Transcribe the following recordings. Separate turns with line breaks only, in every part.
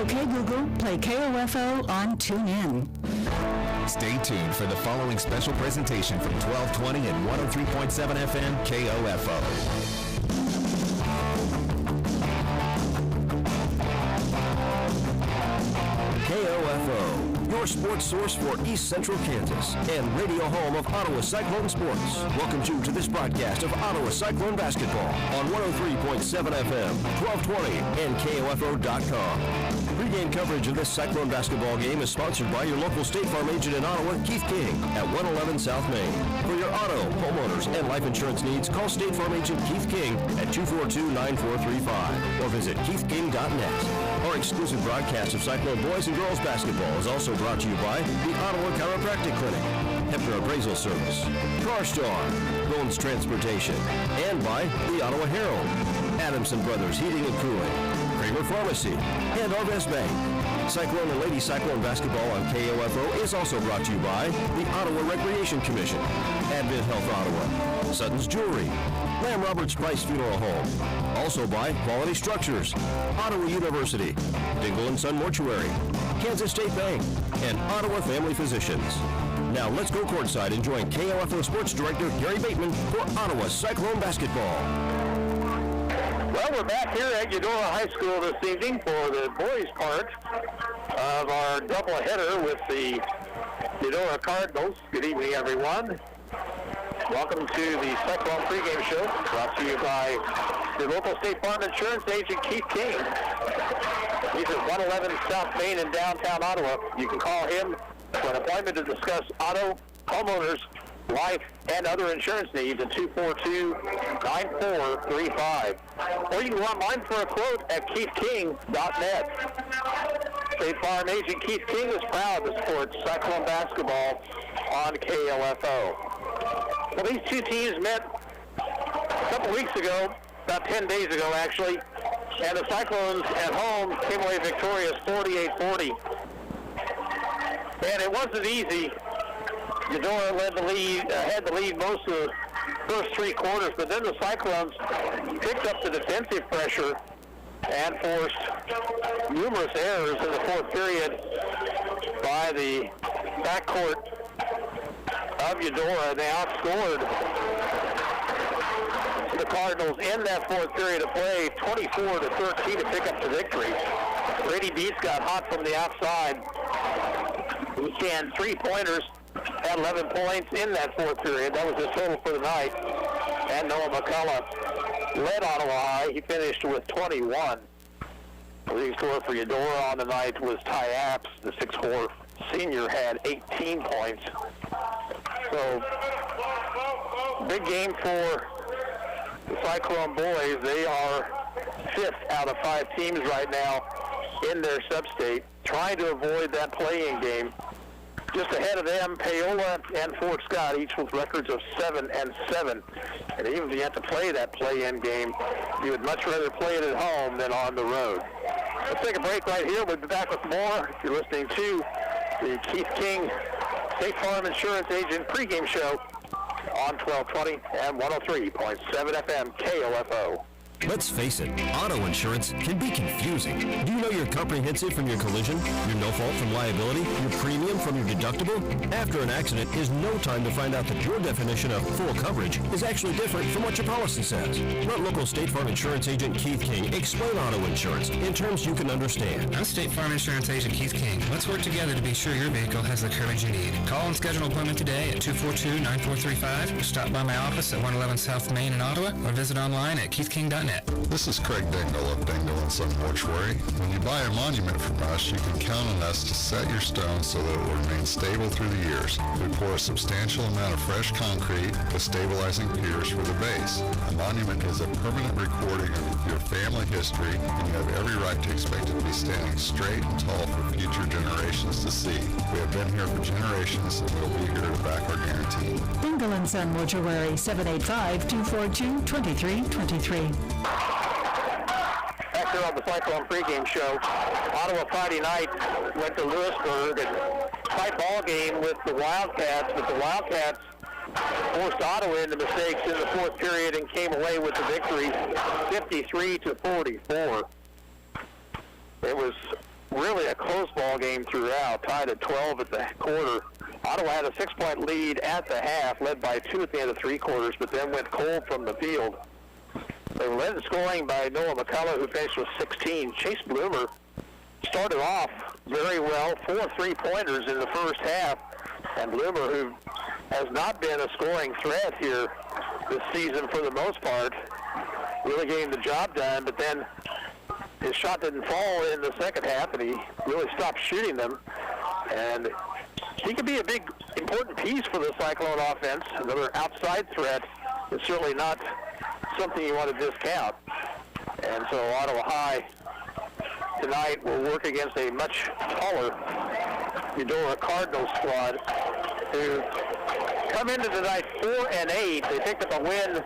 Okay, Google, play KOFO on TuneIn.
Stay tuned for the following special presentation from 1220 and 103.7 FM KOFO.
KOFO, your sports source for East Central Kansas and radio home of Ottawa Cyclone sports. Welcome to this broadcast of Ottawa Cyclone basketball on 103.7 FM, 1220, and KOFO.com. Pre-game coverage of this Cyclone basketball game is sponsored by your local State Farm agent in Ottawa, Keith King, at 111 South Main. For your auto, homeowners, and life insurance needs, call State Farm agent Keith King at 242-9435 or visit keithking.net. Our exclusive broadcast of Cyclone boys and girls basketball is also brought to you by the Ottawa Chiropractic Clinic, Hepner Appraisal Service, Car Star, Bones Transportation, and by the Ottawa Herald, Adamson Brothers Heating and Cooling, Kramer Pharmacy, and Arvest Bank. Cyclone and Lady Cyclone basketball on KOFO is also brought to you by the Ottawa Recreation Commission, Advent Health Ottawa, Sutton's Jewelry, Lamb Roberts Price Funeral Home, also by Quality Structures, Ottawa University, Dingle & Son Mortuary, Kansas State Bank, and Ottawa Family Physicians. Now let's go courtside and join KOFO Sports Director Gary Bateman for Ottawa Cyclone basketball.
Well, we're back here at Eudora High School this evening for the boys' part of our doubleheader with the Eudora Cardinals. Good evening, everyone. Welcome to the Cyclone pregame show, brought to you by the local State Farm Insurance agent, Keith King. He's at 111 South Main in downtown Ottawa. You can call him for an appointment to discuss auto, homeowners, life, and other insurance needs at 242-9435. Or you can go online for a quote at keithking.net. State Farm agent Keith King is proud to support Cyclone basketball on KOFO. Well, these two teams met a couple weeks ago, about 10 days ago actually, and the Cyclones at home came away victorious 48-40. And it wasn't easy. Eudora had the lead most of the first three quarters, but then the Cyclones picked up the defensive pressure and forced numerous errors in the fourth period by the backcourt of Eudora. They outscored the Cardinals in that fourth period of play 24-13 to pick up the victory. Brady Beats got hot from the outside. He canned three-pointers, had 11 points in that fourth period. That was his total for the night. And Noah McCullough led Ottawa High. He finished with 21. The leading scorer for Eudora on the night was Ty Apps. The 6'4" senior had 18 points. So, big game for the Cyclone boys. They are fifth out of 5 teams right now in their sub-state, trying to avoid that play-in game. Just ahead of them, Paola and Fort Scott, each with records of 7-7. And even if you have to play that play-in game, you would much rather play it at home than on the road. Let's take a break right here. We'll be back with more. If you're listening to the Keith King State Farm Insurance Agent pregame show on 1220 and 103.7 FM KOFO.
Let's face it, auto insurance can be confusing. Do you know your comprehensive from your collision, your no-fault from liability, your premium from your deductible? After an accident is no time to find out that your definition of full coverage is actually different from what your policy says. Let local State Farm Insurance agent Keith King explain auto insurance in terms you can understand.
I'm State Farm Insurance agent Keith King. Let's work together to be sure your vehicle has the coverage you need. Call and schedule an appointment today at 242-9435. Stop by my office at 111 South Main in Ottawa or visit online at keithking.net.
This is Craig Dingle of Dingle & Son Mortuary. When you buy a monument from us, you can count on us to set your stone so that it will remain stable through the years. We pour a substantial amount of fresh concrete with stabilizing piers for the base. A monument is a permanent recording of your family history, and you have every right to expect it to be standing straight and tall for future generations to see. We have been here for generations, and we'll be here to back our guarantee.
Dingle & Son Mortuary, 785-242-2323.
Back here on the Cyclone pregame show, Ottawa Friday night went to Lewisburg and tight ball game with the Wildcats, but the Wildcats forced Ottawa into mistakes in the fourth period and came away with the victory 53-44. It was really a close ball game throughout, tied at 12 at the quarter. Ottawa had a 6-point lead at the half, led by 2 at the end of 3 quarters, but then went cold from the field. They were led in scoring by Noah McCullough, who finished with 16. Chase Bloomer started off very well, 4 3-pointers in the first half, and Bloomer, who has not been a scoring threat here this season for the most part, really getting the job done, but then his shot didn't fall in the second half, and he really stopped shooting them. And he could be a big, important piece for the Cyclone offense. Another outside threat is certainly not something you want to discount. And so Ottawa High tonight will work against a much taller Eudora Cardinals squad, who come into tonight 4-8. They picked up a win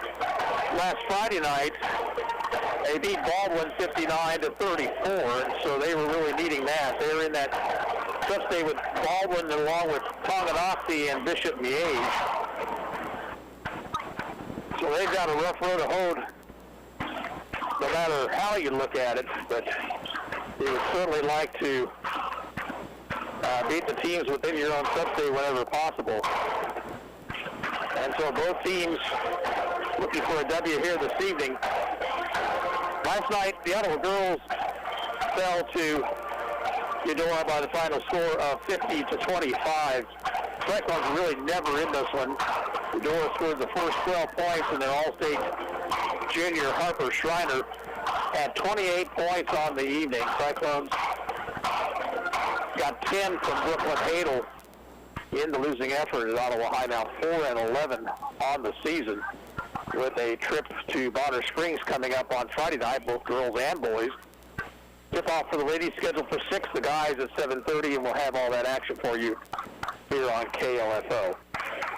last Friday night. They beat Baldwin 59-34, and so they were really needing that. They were in that tough state with Baldwin along with Tonganoxie and Bishop Miege. So they've got a rough road to hoe, no matter how you look at it, but they would certainly like to beat the teams within your own sub-state whenever possible. And so both teams looking for a W here this evening. Last night, the Ottawa girls fell to Eudora by the final score of 50-25. Cyclones were really never in this one. Eudora scored the first 12 points, and their All-State junior Harper Schreiner had 28 points on the evening. Cyclones got 10 from Brooklyn Hadel in the losing effort at Ottawa High, now 4-11 on the season, with a trip to Bonner Springs coming up on Friday night, both girls and boys. Tip-off for the ladies scheduled for 6, the guys at 7:30, and we'll have all that action for you here on KLFO.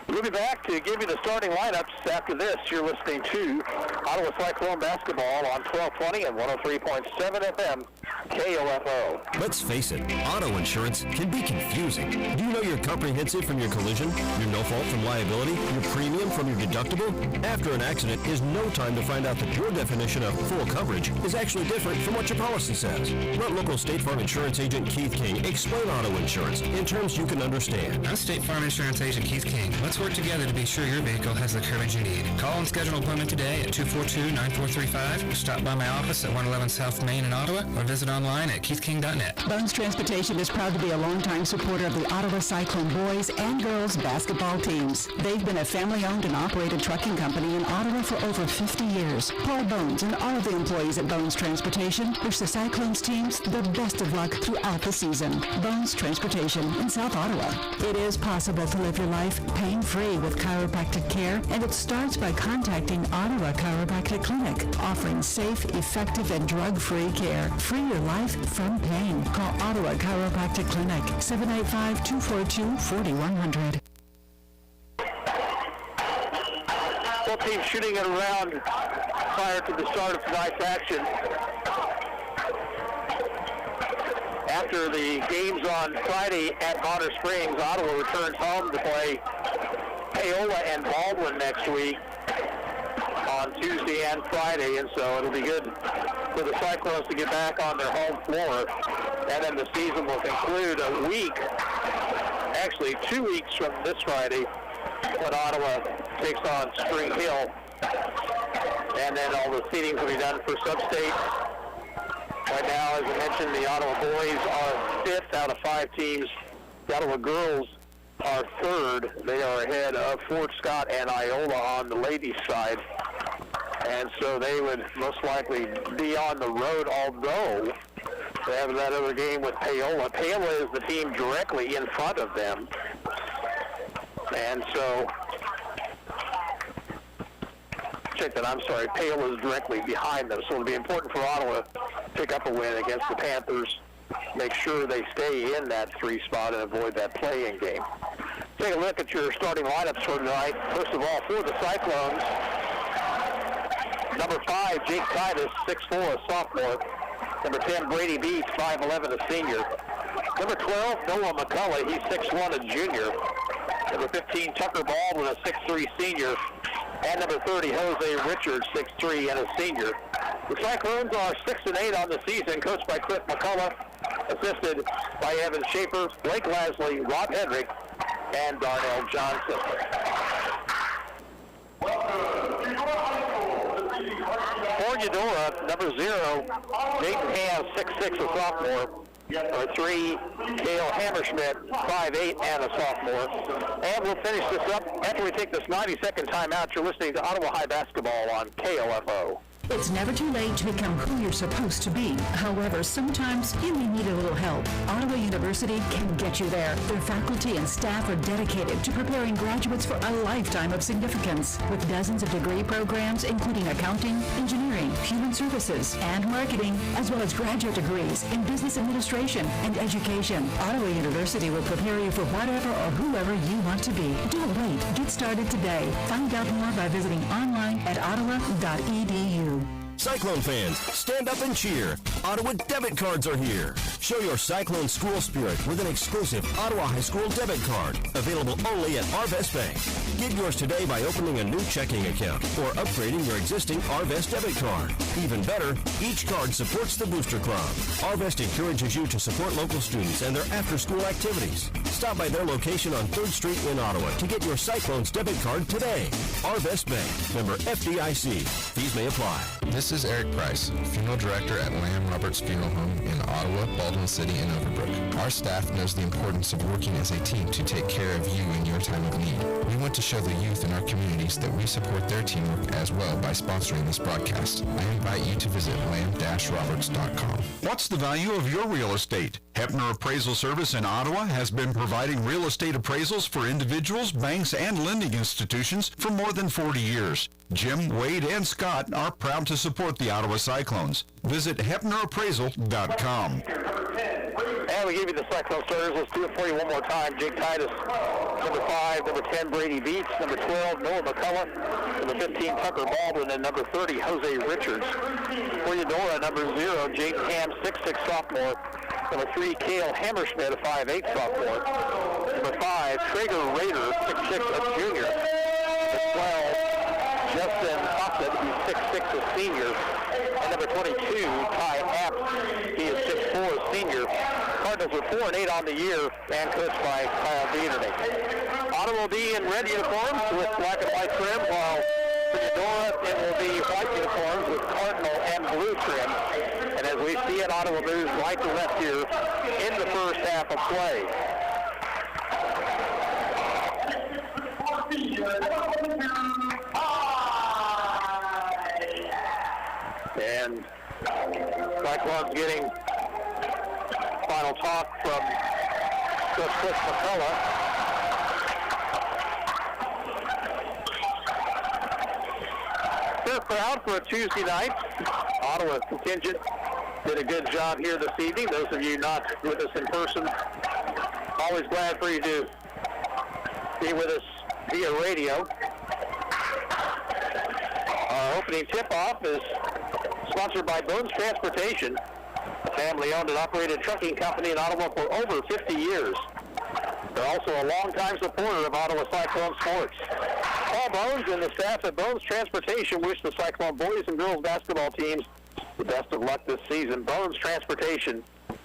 We'll be back to give you the starting lineups after this. You're listening to Ottawa Cyclone basketball on 1220 and 103.7 FM KLFO.
Let's face it, auto insurance can be confusing. Do you know you're comprehensive from your collision, your no fault from liability, your premium from your deductible? After an accident is no time to find out that your definition of full coverage is actually different from what your policy says. Let local State Farm Insurance Agent Keith King explain auto insurance in terms you can understand.
I'm State Farm Insurance Agent Keith King. Let's work together to be sure your vehicle has the coverage you need. Call and schedule an appointment today at 242-9435. Stop by my office at 111 South Main in Ottawa, or visit online at keithking.net.
Bones Transportation is proud to be a longtime supporter of the Ottawa Cyclone boys and girls basketball teams. They've been a family-owned and operated trucking company in Ottawa for over 50 years. Paul Bones and all of the employees at Bones Transportation wish the Cyclones teams the best of luck throughout the season. Bones Transportation in South Ottawa. It is possible to live your life pain-free with chiropractic care, and it starts by contacting Ottawa Chiropractic Clinic, offering safe, effective, and drug-free care. Free your life from pain. Call Ottawa Chiropractic Clinic, 785-242-4100.
Both teams shooting it around prior to the start of tonight's action. After the games on Friday at Bonner Springs, Ottawa returns home to play Paola and Baldwin next week on Tuesday and Friday, and so it'll be good for the Cyclones to get back on their home floor. And then the season will conclude a week, actually 2 weeks from this Friday, when Ottawa takes on Spring Hill. And then all the seedings will be done for Sub-State. Right now, as I mentioned, the Ottawa boys are 5th out of 5 teams. The Ottawa girls are 3rd. They are ahead of Fort Scott and Iola on the ladies' side. And so they would most likely be on the road, although they have that other game with Paola. Paola is the team directly in front of them. And so, check that, I'm sorry, Paola is directly behind them. So it'll be important for Ottawa to pick up a win against the Panthers, make sure they stay in that 3 spot and avoid that play-in game. Take a look at your starting lineups for tonight. First of all, for the Cyclones, number 5, Jake Titus, 6'4", a sophomore. Number 10, Brady Beats, 5'11", a senior. Number 12, Noah McCullough, he's 6'1", a junior. Number 15, Tucker Baldwin, a 6'3", senior. And number 30, Jose Richards, 6'3", and a senior. The Cyclones are 6-8 on the season, coached by Cliff McCullough. assisted by Evan Schaefer, Blake Lasley, Rob Hedrick, and Darnell Johnson. For Eudora, number 0, Nathan Ham, 6'6", a sophomore. Number 3, Cale Hammerschmidt, 5'8", and a sophomore. And we'll finish this up after we take this 90-second timeout. You're listening to Ottawa High Basketball on KOFO.
It's never too late to become who you're supposed to be. However, sometimes you may need a little help. Ottawa University can get you there. Their faculty and staff are dedicated to preparing graduates for a lifetime of significance. With dozens of degree programs, including accounting, engineering, human services, and marketing, as well as graduate degrees in business administration and education, Ottawa University will prepare you for whatever or whoever you want to be. Don't wait. Get started today. Find out more by visiting online at ottawa.edu.
Cyclone fans, stand up and cheer. Ottawa debit cards are here. Show your Cyclone school spirit with an exclusive Ottawa High School debit card, available only at Arvest Bank. Get yours today by opening a new checking account or upgrading your existing Arvest debit card. Even better, each card supports the Booster Club. Arvest encourages you to support local students and their after-school activities. Stop by their location on 3rd Street in Ottawa to get your Cyclones debit card today. Arvest Bank, member FDIC. Fees may apply.
This is Eric Price, Funeral Director at Lamb Roberts Funeral Home in Ottawa, Baldwin City, and Overbrook. Our staff knows the importance of working as a team to take care of you in your time of need. We want to show the youth in our communities that we support their teamwork as well by sponsoring this broadcast. I invite you to visit lamb-roberts.com.
What's the value of your real estate? Hepner Appraisal Service in Ottawa has been providing real estate appraisals for individuals, banks, and lending institutions for more than 40 years. Jim, Wade, and Scott are proud to support the Ottawa Cyclones. Visit HepnerAppraisal.com.
And we gave you the Cyclone starters. Let's do it for you one more time. Jake Titus, number 5, number 10, Brady Beats, number 12, Noah McCullough, number 15, Tucker Baldwin, and number 30, Jose Richards. For Eudora, number 0, Jake Ham, 6'6", sophomore. Number 3, Cale Hammerschmidt, a 5'8", sophomore. Number 5, Traeger Rader, 6'6", a junior. Number 12, Justin Hossett, he's 6'6", a senior. And number 22, Ty Apps, he is 6'4", a senior. Cardinals are 4-8 on the year and coached by Kyle Dieterning. Ottawa will be in red uniforms with black and white trim, while for Eudora it will be white uniforms with cardinal and blue trim. And as we see it, Ottawa moves right to left here in the first half of play. And Cyclones getting final talk from Coach Chris McCullough. They're proud for a Tuesday night. Ottawa contingent did a good job here this evening. Those of you not with us in person, always glad for you to be with us via radio. Our opening tip-off is sponsored by Bones Transportation, a family-owned and operated trucking company in Ottawa for over 50 years. They're also a longtime supporter of Ottawa Cyclone sports. Paul Bones and the staff at Bones Transportation wish the Cyclone boys and girls basketball teams the best of luck this season. Bones Transportation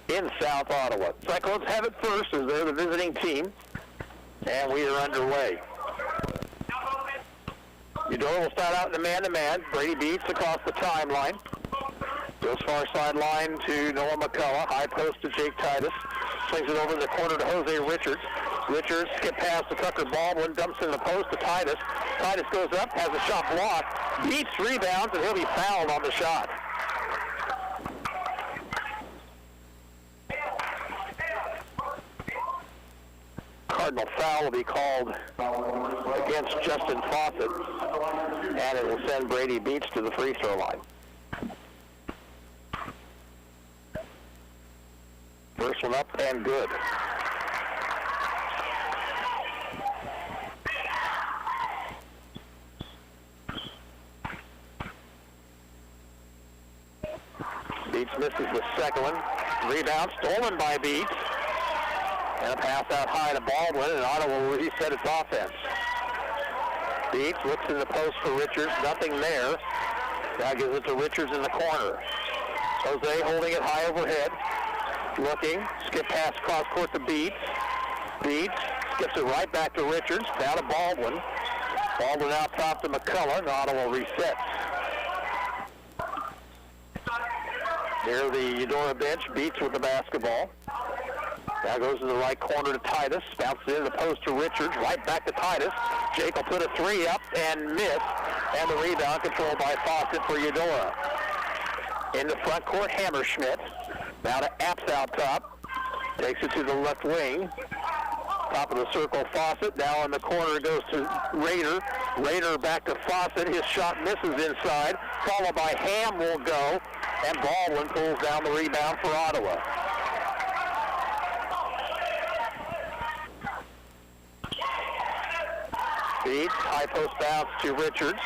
in South Ottawa. Cyclones have it first as they're the visiting team, and we are underway. Eudora will start out in the man-to-man. Brady Beats across the timeline. Goes far sideline to Noah McCullough. High post to Jake Titus. Swings it over in the corner to Jose Richards. Richards skip past to Tucker Baldwin. Dumps in the post to Titus. Titus goes up, has a shot blocked. Beats rebounds, and he'll be fouled on the shot. Cardinal foul will be called against Justin Fawcett, and it will send Brady Beats to the free throw line. First one up and good. Beats misses the second one. Rebound stolen by Beats. And a pass out high to Baldwin, and Ottawa will reset its offense. Beats looks in the post for Richards. Nothing there. Now gives it to Richards in the corner. Jose holding it high overhead. Looking, skip pass cross court to Beats. Beats skips it right back to Richards, down to Baldwin. Baldwin out top to McCullough, and Ottawa resets. Near the Eudora bench, Beats with the basketball. Now goes to the right corner to Titus, bounces in the post to Richards, right back to Titus. Jake will put a three up and miss, and the rebound controlled by Fawcett for Eudora. In the front court, Hammerschmidt. Now to Apps out top. Takes it to the left wing. Top of the circle, Fawcett. Now in the corner goes to Rader. Rader back to Fawcett. His shot misses inside. Followed by Ham will go. And Baldwin pulls down the rebound for Ottawa. Beats, high post bounce to Richards.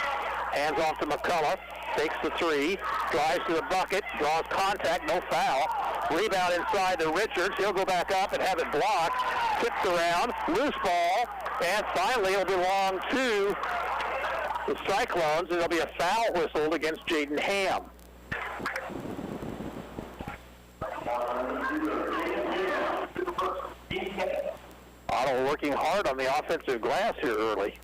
Hands off to McCullough. Takes the three. Drives to the bucket. Draws contact. No foul. Rebound inside to Richards. He'll go back up and have it blocked. Tips around. Loose ball. And finally it'll belong to the Cyclones. There'll be a foul whistled against Jaden Ham. Ottawa working hard on the offensive glass here early.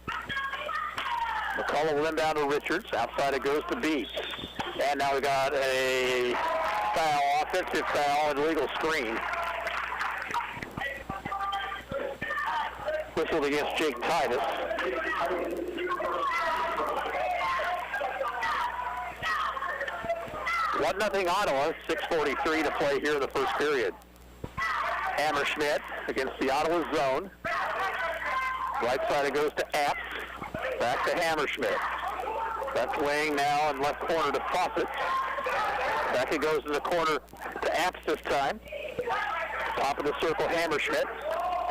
McCullough will inbound to Richards. Outside it goes to Beats. And now we got a foul, offensive foul, and illegal screen. Whistled against Jake Titus. One nothing Ottawa, 6:43 to play here in the first period. Hammerschmidt against the Ottawa zone. Right side it goes to Apps. Back to Hammerschmidt. Left wing now and left corner to Fawcett. Back it goes in the corner to Apps this time. Top of the circle, Hammerschmidt.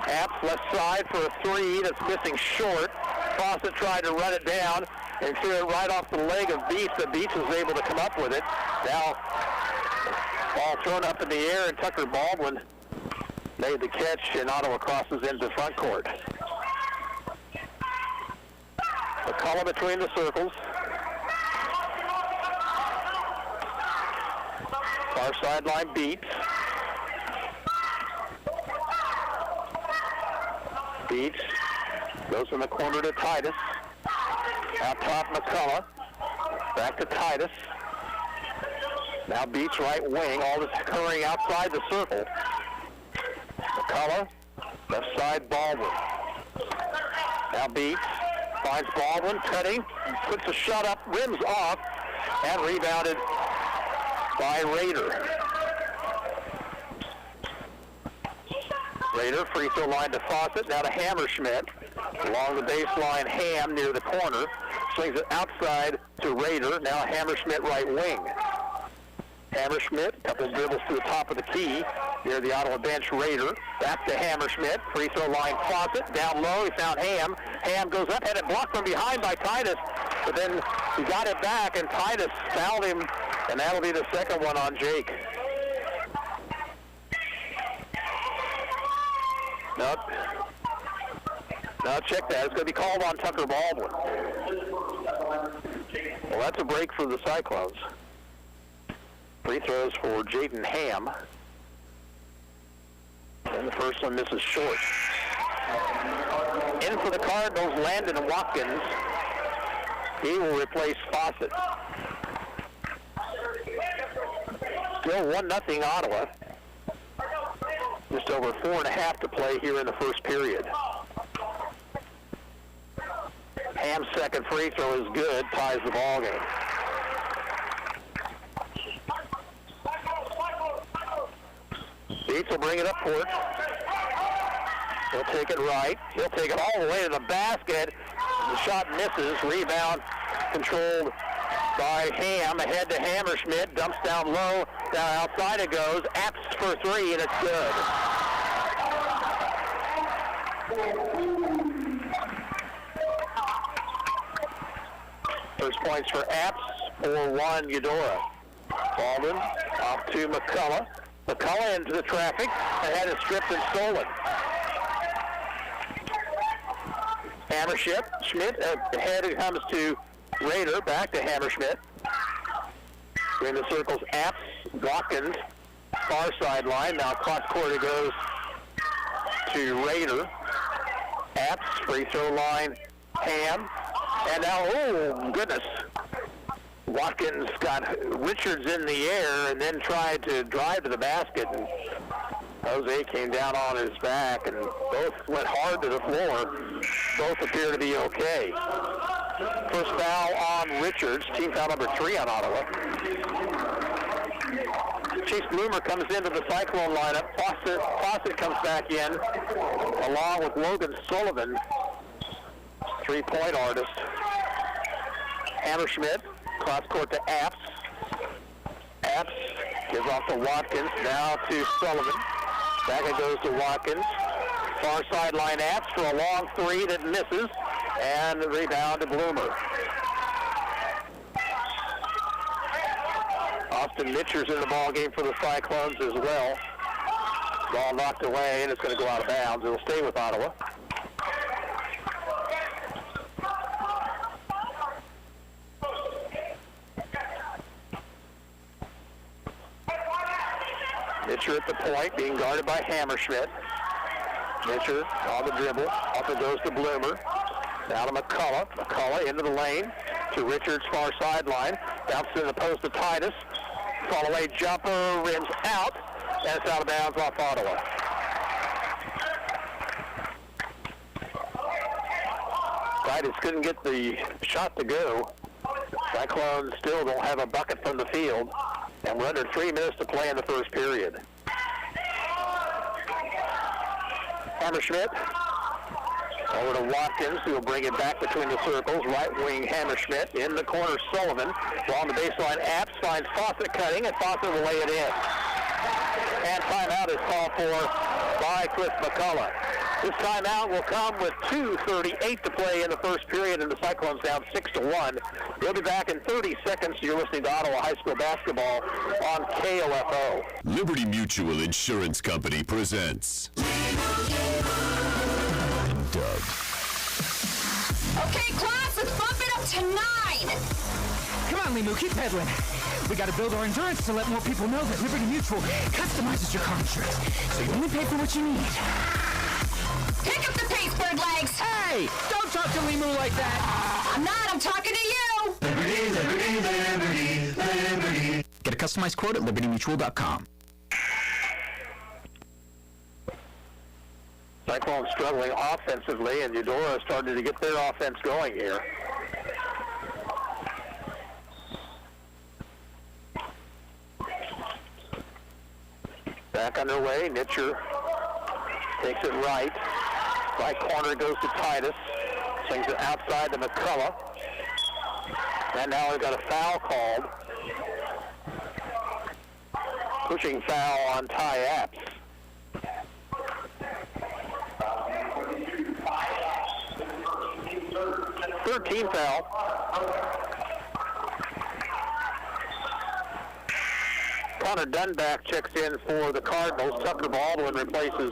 Apps left side for a three that's missing short. Fawcett tried to run it down and threw it right off the leg of Beats, but Beats was able to come up with it. Now, ball thrown up in the air, and Tucker Baldwin made the catch, and Ottawa crosses into front court. McCullough between the circles. Far sideline, Beats. Beats goes in the corner to Titus. Out top, McCullough. Back to Titus. Now Beats right wing. All this occurring outside the circle. McCullough. Left side, Baldwin. Now Beats. Finds Baldwin. Cutting. Puts a shot up. Rims off. And rebounded by Rader. Rader, free throw line to Fawcett. Now to Hammerschmidt. Along the baseline, Ham near the corner. Swings it outside to Rader. Now Hammerschmidt right wing. Hammerschmidt, couple of dribbles to the top of the key. Near the Ottawa bench, Rader. Back to Hammerschmidt. Free throw line, Fawcett. Down low, he found Ham. Ham goes up, had it blocked from behind by Titus. But then he got it back, and Titus fouled him. And that'll be the second one on Jake. Nope. Now check that. It's going to be called on Tucker Baldwin. Well, that's a break for the Cyclones. Free throws for Jaden Ham. And the first one misses short. In for the Cardinals, Landon Watkins. He will replace Fawcett. Still 1-0 Ottawa. Just over 4.5 to play here in the first period. Ham's second free throw is good, ties the ball game. Beats will bring it up court. He'll take it right. He'll take it all the way to the basket. The shot misses. Rebound controlled by Ham. Ahead to Hammerschmidt. Dumps down low. Down outside it goes. Apps for three, and it's good. First points for Apps, 4-1 Eudora. Baldwin off to McCullough. McCullough into the traffic. Ahead is stripped and stolen. Hammerschmidt. Schmidt ahead comes to Rader. Back to Hammerschmidt. In the circles, Apps, Watkins. far sideline. Now cross court it goes to Raider. Apps, free throw line, Ham. And now, oh, goodness. Watkins got Richards in the air and then tried to drive to the basket. And Jose came down on his back, and both went hard to the floor. Both appear to be okay. First foul on Richards, team foul number 3 on Ottawa. Chase Bloomer comes into the Cyclone lineup. Fawcett comes back in, along with Logan Sullivan, three-point artist. Hammerschmidt, cross court to Apps. Apps gives off to Watkins, now to Sullivan. Back it goes to Watkins. Far sideline Apps for a long three that misses, and the rebound to Bloomer. Austin Mitchell's in the ball game for the Cyclones as well. Ball knocked away, and it's going to go out of bounds. It'll stay with Ottawa. Mitchell at the point, being guarded by Hammerschmidt. Mitchell on the dribble. Off it goes to Bloomer. Down to McCullough. McCullough into the lane to Richards' far sideline. Bounces in the post to Titus. Fall away jumper, rims out, and it's out of bounds off Ottawa. Titus couldn't get the shot to go. Cyclones still don't have a bucket from the field, and we're under 3 minutes to play in the first period. Hammerschmidt over to Watkins, who will bring it back between the circles. Right wing Hammerschmidt. In the corner, Sullivan. Along the baseline, Apps finds Fawcett cutting, and Fawcett will lay it in. And timeout is called for by Cliff McCullough. This timeout will come with 2:38 to play in the first period, and the Cyclones down 6-1. We'll be back in 30 seconds. You're listening to Ottawa High School basketball on KOFO.
Liberty Mutual Insurance Company presents Doug.
Okay, class, let's bump it up to 9.
Come on, Limu, keep pedaling. We gotta build our endurance to let more people know that Liberty Mutual customizes your car insurance, so you only pay for what you need.
Pick up the pace, bird legs.
Hey, don't talk to Limu like that.
I'm not, I'm talking to you.
Liberty, liberty, liberty, liberty.
Get a customized quote at libertymutual.com.
Cyclones struggling offensively, and Eudora started to get their offense going here. Back underway, Nitcher takes it right. Right corner goes to Titus. Swings it outside to McCullough. And now we've got a foul called. Pushing foul on Ty Apps. 13 foul. Connor Dunback checks in for the Cardinals. Tucker Baldwin replaces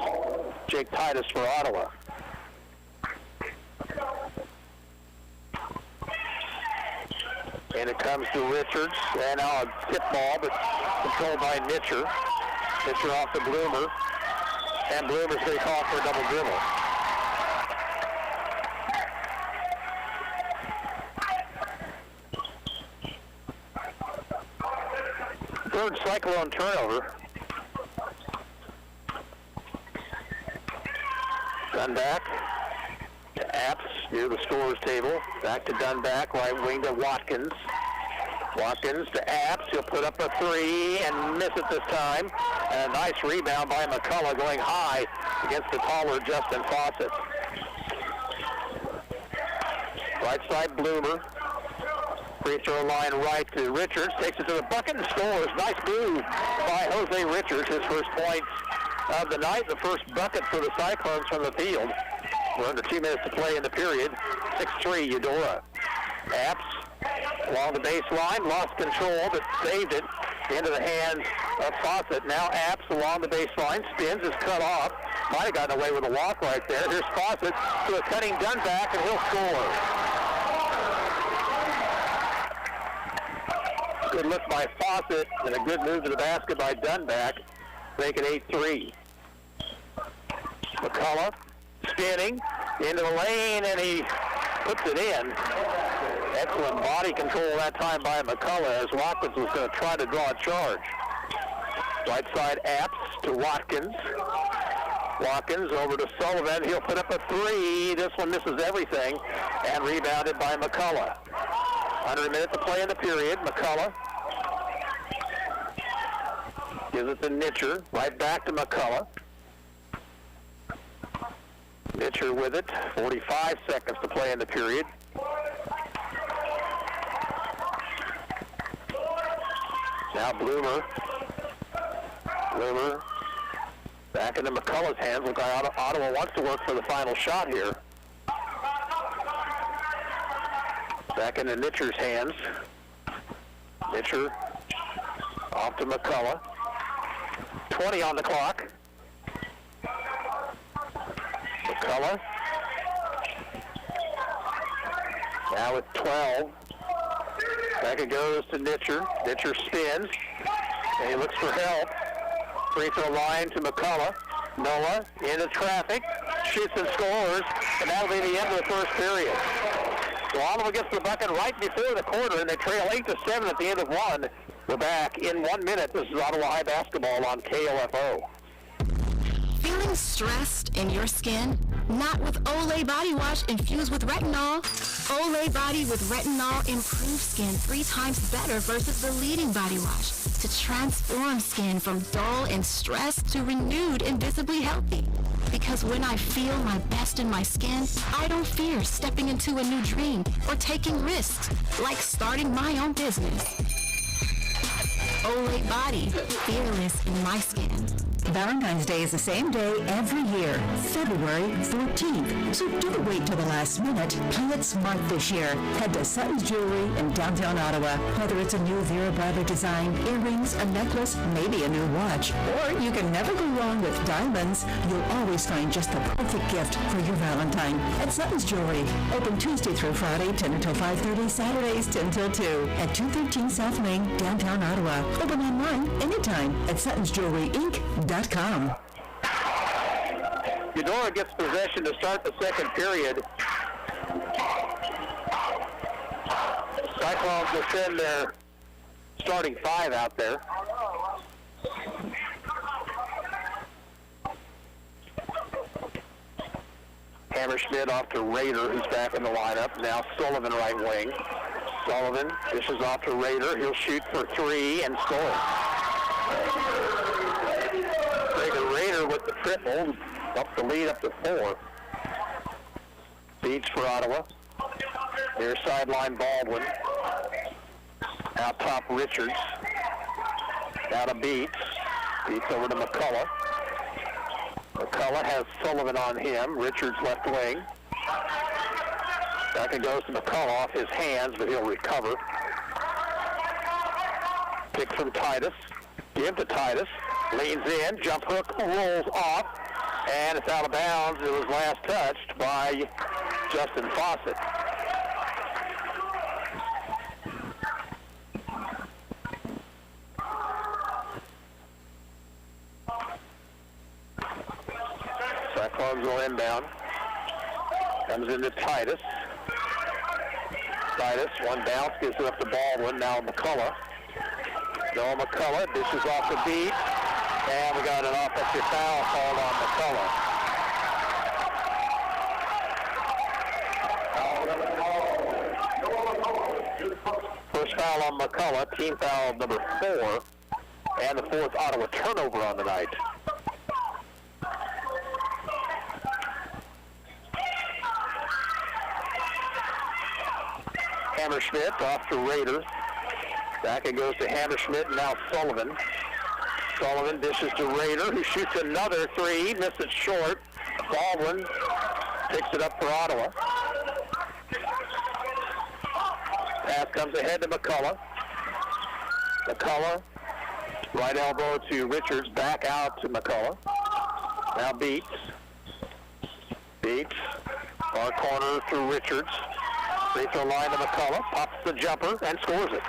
Jake Titus for Ottawa. And it comes to Richards. And now a tip ball, but controlled by Nitcher. Nitcher off to Bloomer. And Bloomer's going to call for a double dribble. Third Cyclone turnover. Dunback to Apps near the scorer's table. Back to Dunback, right wing to Watkins. Watkins to Apps. He'll put up a three and miss it this time. And a nice rebound by McCullough going high against the taller Justin Fawcett. Right side Bloomer. Free throw line right to Richards. Takes it to the bucket and scores. Nice move by Jose Richards. His first point of the night. The first bucket for the Cyclones from the field. We're under 2 minutes to play in the period. 6-3 Eudora. Apps along the baseline. Lost control but saved it into the hands of Fawcett. Now Apps along the baseline. Spins. Is cut off. Might have gotten away with a walk right there. Here's Fawcett to a cutting Dunback, and he'll score. Good look by Fawcett and a good move to the basket by Dunback. make it 8-3. McCullough spinning into the lane, and he puts it in. Excellent body control that time by McCullough, as Watkins was going to try to draw a charge. Right side Apps to Watkins. Watkins over to Sullivan. He'll put up a three. This one misses everything, and rebounded by McCullough. Under a minute to play in the period. McCullough gives it to Nitcher. Right back to McCullough. Nitcher with it. 45 seconds to play in the period. Now Bloomer back into McCullough's hands. Look like Ottawa wants to work for the final shot here. Back into Nitcher's hands. Nitcher off to McCullough. 20 on the clock. McCullough now with 12. Back it goes to Nitcher. Nitcher spins, and he looks for help. Free throw line to McCullough. Noah into traffic, shoots and scores, and that'll be the end of the first period. So Ottawa gets the bucket right before the quarter, and they trail 8-7 at the end of one. We're back in 1 minute. This is Ottawa High basketball on KOFO.
Feeling stressed in your skin? Not with Olay Body Wash infused with retinol. Olay Body with retinol improves skin 3 times better versus the leading body wash to transform skin from dull and stressed to renewed and visibly healthy. Because when I feel my best in my skin, I don't fear stepping into a new dream or taking risks, like starting my own business. Olay Body, fearless in my skin.
Valentine's Day is the same day every year, February 14th. So don't wait till the last minute. Play it smart this year. Head to Sutton's Jewelry in downtown Ottawa. Whether it's a new Vera Bradley design, earrings, a necklace, maybe a new watch, or you can never go wrong with diamonds, you'll always find just the perfect gift for your Valentine at Sutton's Jewelry. Open Tuesday through Friday, 10 until 5:30, Saturdays 10 till 2 at 213 South Main, downtown Ottawa. Open online anytime at SuttonsJewelryInc.com.
Eudora gets possession to start the second period. Cyclones will send their starting 5 out there. Hammerschmidt off to Rader, who's back in the lineup. Now Sullivan right wing. Sullivan dishes off to Rader. He'll shoot for 3 and score. Rader with the triple, up the lead up to 4. Beats for Ottawa. Near sideline Baldwin. Out top Richards. Out of Beats. Beats over to McCullough. McCullough has Sullivan on him. Richards left wing. Back it goes to McCullough off his hands, but he'll recover. Pick from Titus. Give to Titus. Leans in, jump hook rolls off, and it's out of bounds. It was last touched by Justin Fawcett. Cyclones will inbound. Comes into Titus. Titus, one bounce, gives it up to Baldwin, now McCullough. Noah McCullough dishes off the beat. And we got an offensive foul called on McCullough. First foul on McCullough, team foul number 4, and the 4th Ottawa turnover on the night. Hammerschmidt off to Rader. Back it goes to Hammerschmidt, and now Sullivan. Sullivan dishes to Rader, who shoots another 3, missed it short. Baldwin picks it up for Ottawa. Pass comes ahead to McCullough. McCullough, right elbow to Richards, back out to McCullough. Now Beats. Beats, far corner through Richards. Free throw line to McCullough, pops the jumper and scores it.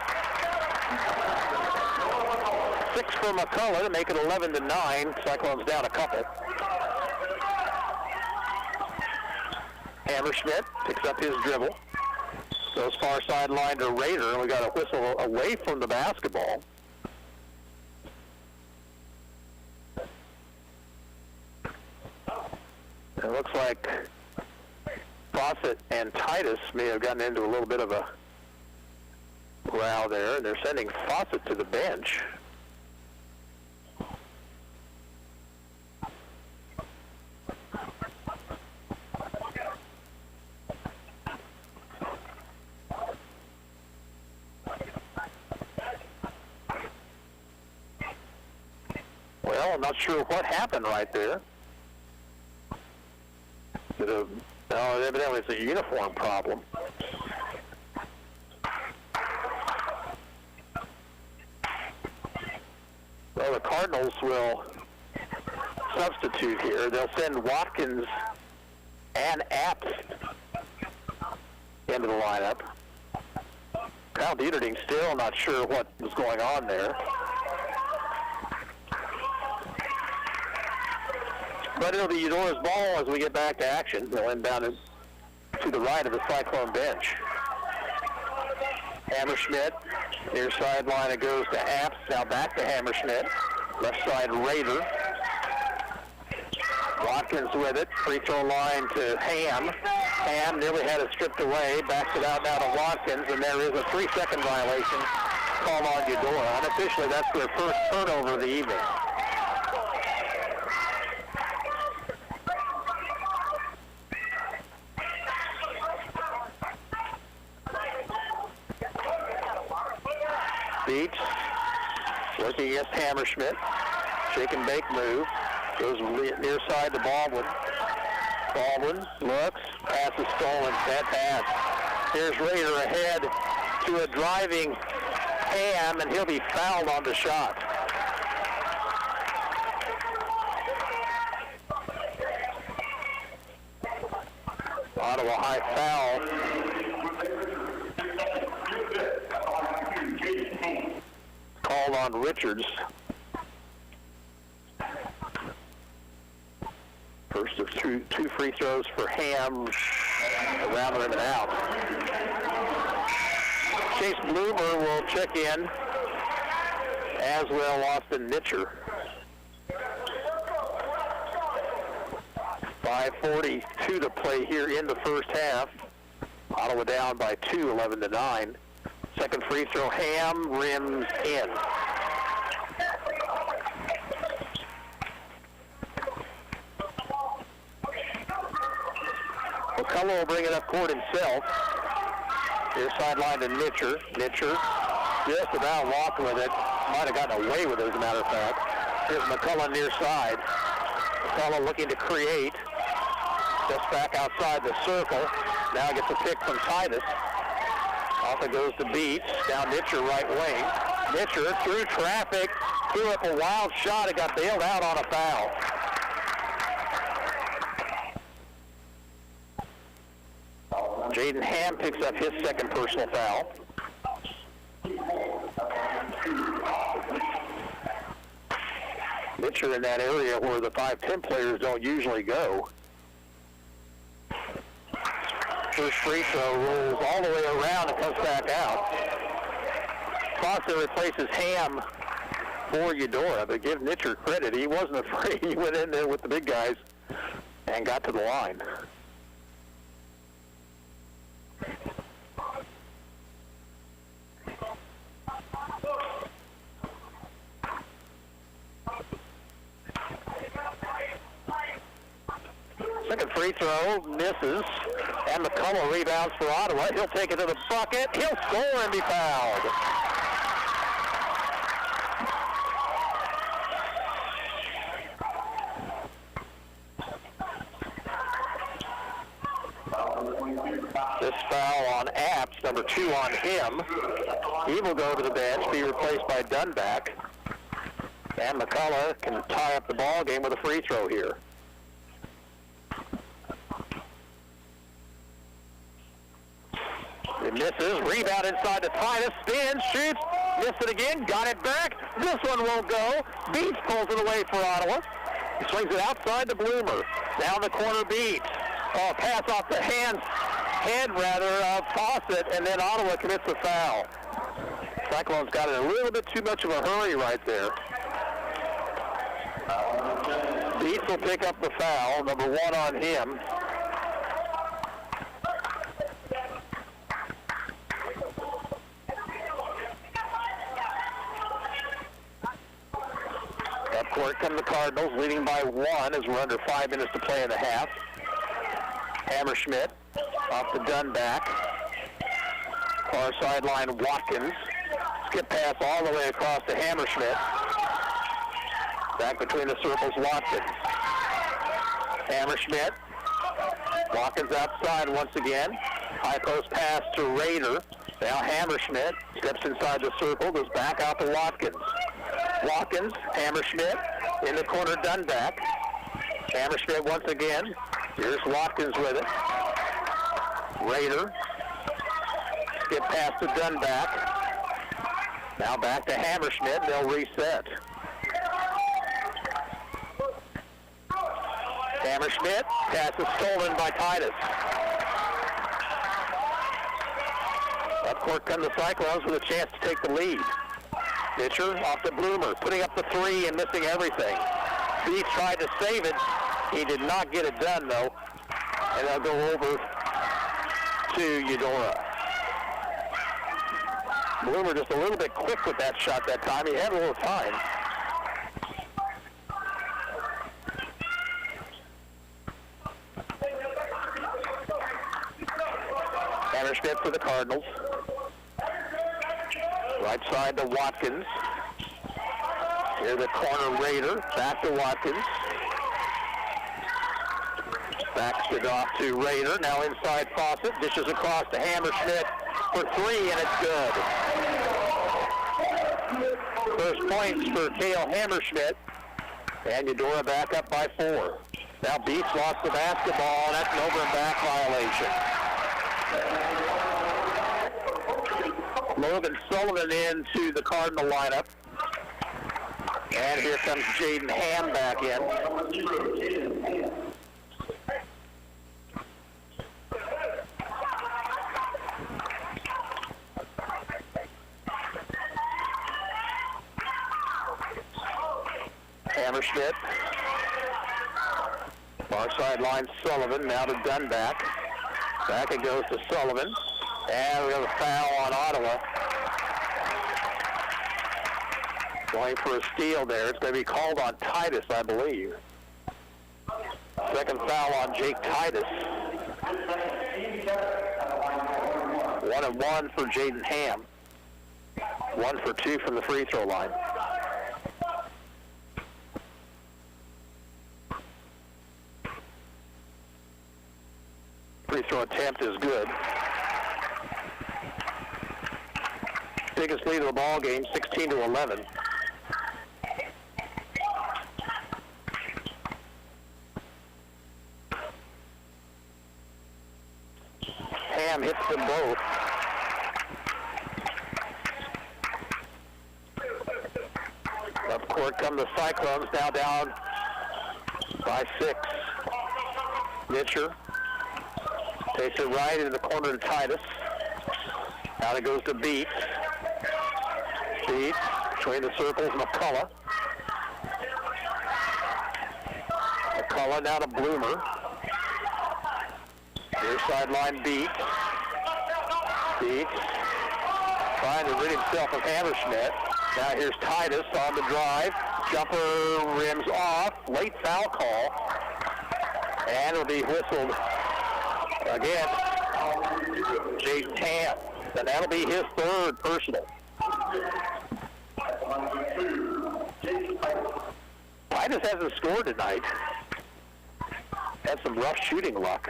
6 for McCullough to make it 11-9. Cyclones down a couple. Hammerschmidt picks up his dribble. Goes far sideline to Rader, and we got a whistle away from the basketball. It looks like Fawcett and Titus may have gotten into a little bit of a row there, and they're sending Fawcett to the bench. Well, I'm not sure what happened right there. No, evidently it's a uniform problem. Well, the Cardinals will substitute here. They'll send Watkins and Apps into the lineup. Kyle Dieterding still not sure what was going on there. But it'll be Eudora's ball as we get back to action. They'll inbound it to the right of the Cyclone bench. Hammerschmidt, near sideline, it goes to Apps. Now back to Hammerschmidt. Left side, Rader. Watkins with it. Free throw line to Ham. Ham nearly had it stripped away. Backs it out now to Watkins, and there is a 3-second violation called on Eudora. Unofficially, that's their first turnover of the evening. Beach working against Hammerschmidt. Shake and bake move. Goes near side to Baldwin. Baldwin looks. Pass is stolen. Bad pass. Here's Rader ahead to a driving Ham, and he'll be fouled on the shot. Ottawa high foul. Called on Richards. First of two free throws for Ham, around the rim and out. Chase Bloomer will check in, as will Austin Nitcher. 5:42 to play here in the first half. Ottawa down by 2, 11-9. Second free throw, Ham, rims in. McCullough will bring it up court himself. Here's sideline to Nitcher. Nitcher just about walked with it. Might have gotten away with it, as a matter of fact. Here's McCullough near side. McCullough looking to create. Just back outside the circle. Now gets a pick from Titus. Off it goes to Beats. Down Nitcher right wing. Nitcher through traffic. Threw up a wild shot. It got bailed out on a foul. Jaden Ham picks up his second personal foul. Nitcher in that area where the 5'10" players don't usually go. First free throw rolls all the way around and comes back out. Foster replaces Ham for Eudora, but give Nitcher credit. He wasn't afraid. He went in there with the big guys and got to the line. Second free throw misses, and McCullough rebounds for Ottawa. He'll take it to the bucket. He'll score and be fouled. This foul on Apps, number 2 on him. He will go to the bench, be replaced by Dunback. And McCullough can tie up the ball game with a free throw here. It misses. Rebound inside to Titus. Spins, shoots, Missed it again, got it back. This one won't go. Beats pulls it away for Ottawa. He swings it outside the Bloomer. Down the corner, Beats. Oh, pass off the head of Fawcett, and then Ottawa commits a foul. Cyclones got in a little bit too much of a hurry right there. Beats will pick up the foul, number 1 on him. Up court come the Cardinals, leading by 1 as we're under 5 minutes to play in the half. Hammerschmidt off the Dunback. Far sideline, Watkins. Skip pass all the way across to Hammerschmidt. Back between the circles, Watkins. Hammerschmidt. Watkins outside once again. High post pass to Rader. Now Hammerschmidt steps inside the circle, goes back out to Watkins. Watkins, Hammerschmidt, in the corner, Dunback. Hammerschmidt once again. Here's Watkins with it. Rader. Skip pass to Dunback. Now back to Hammerschmidt. They'll reset. Hammerschmidt. Pass is stolen by Titus. Up court come the Cyclones with a chance to take the lead. Pitcher off to Bloomer, putting up the 3 and missing everything. Beats tried to save it. He did not get it done, though. And they'll go over to Eudora. Bloomer just a little bit quick with that shot that time. He had a little time. Hammerschmidt for the Cardinals. Right side to Watkins. Here the corner, Rader. Back to Watkins. Backs it off to Rader. Now inside Fawcett. Dishes across to Hammerschmidt for 3, and it's good. First points for Cale Hammerschmidt. And Eudora back up by 4. Now Beats lost the basketball, and that's an over and back violation. Logan Sullivan into the Cardinal lineup. And here comes Jaden Ham back in. Hammerschmidt. Far sideline Sullivan, now to Dunback. Back it goes to Sullivan. And we have a foul on Ottawa. Going for a steal there. It's going to be called on Titus, I believe. Second foul on Jake Titus. 1-1 for Jaden Ham. 1 for 2 from the free throw line. Free throw attempt is good. Biggest lead of the ball game, 16-11. Ham hits them both. Up court come the Cyclones, now down by 6. Mitcher takes it right into the corner to Titus. Now it goes to Beats. Beats between the circles, McCullough. McCullough now to Bloomer. Here's sideline Beats. Beats trying to rid himself of Hammerschmidt. Now here's Titus on the drive. Jumper rims off. Late foul call. And it'll be whistled again. Jaden Ham. And that'll be his 3rd personal. Titus hasn't scored tonight. Had some rough shooting luck.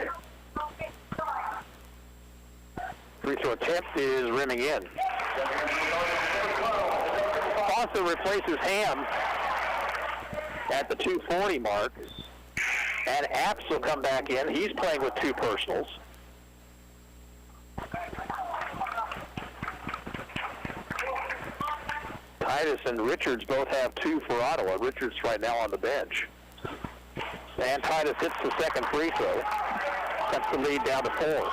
Free throw attempt is rimming in. Fawcett replaces Ham at the 2:40 mark. And Apps will come back in. He's playing with 2 personals. Titus and Richards both have 2 for Ottawa. Richards right now on the bench. And Titus hits the second free throw. Cuts the lead down to 4.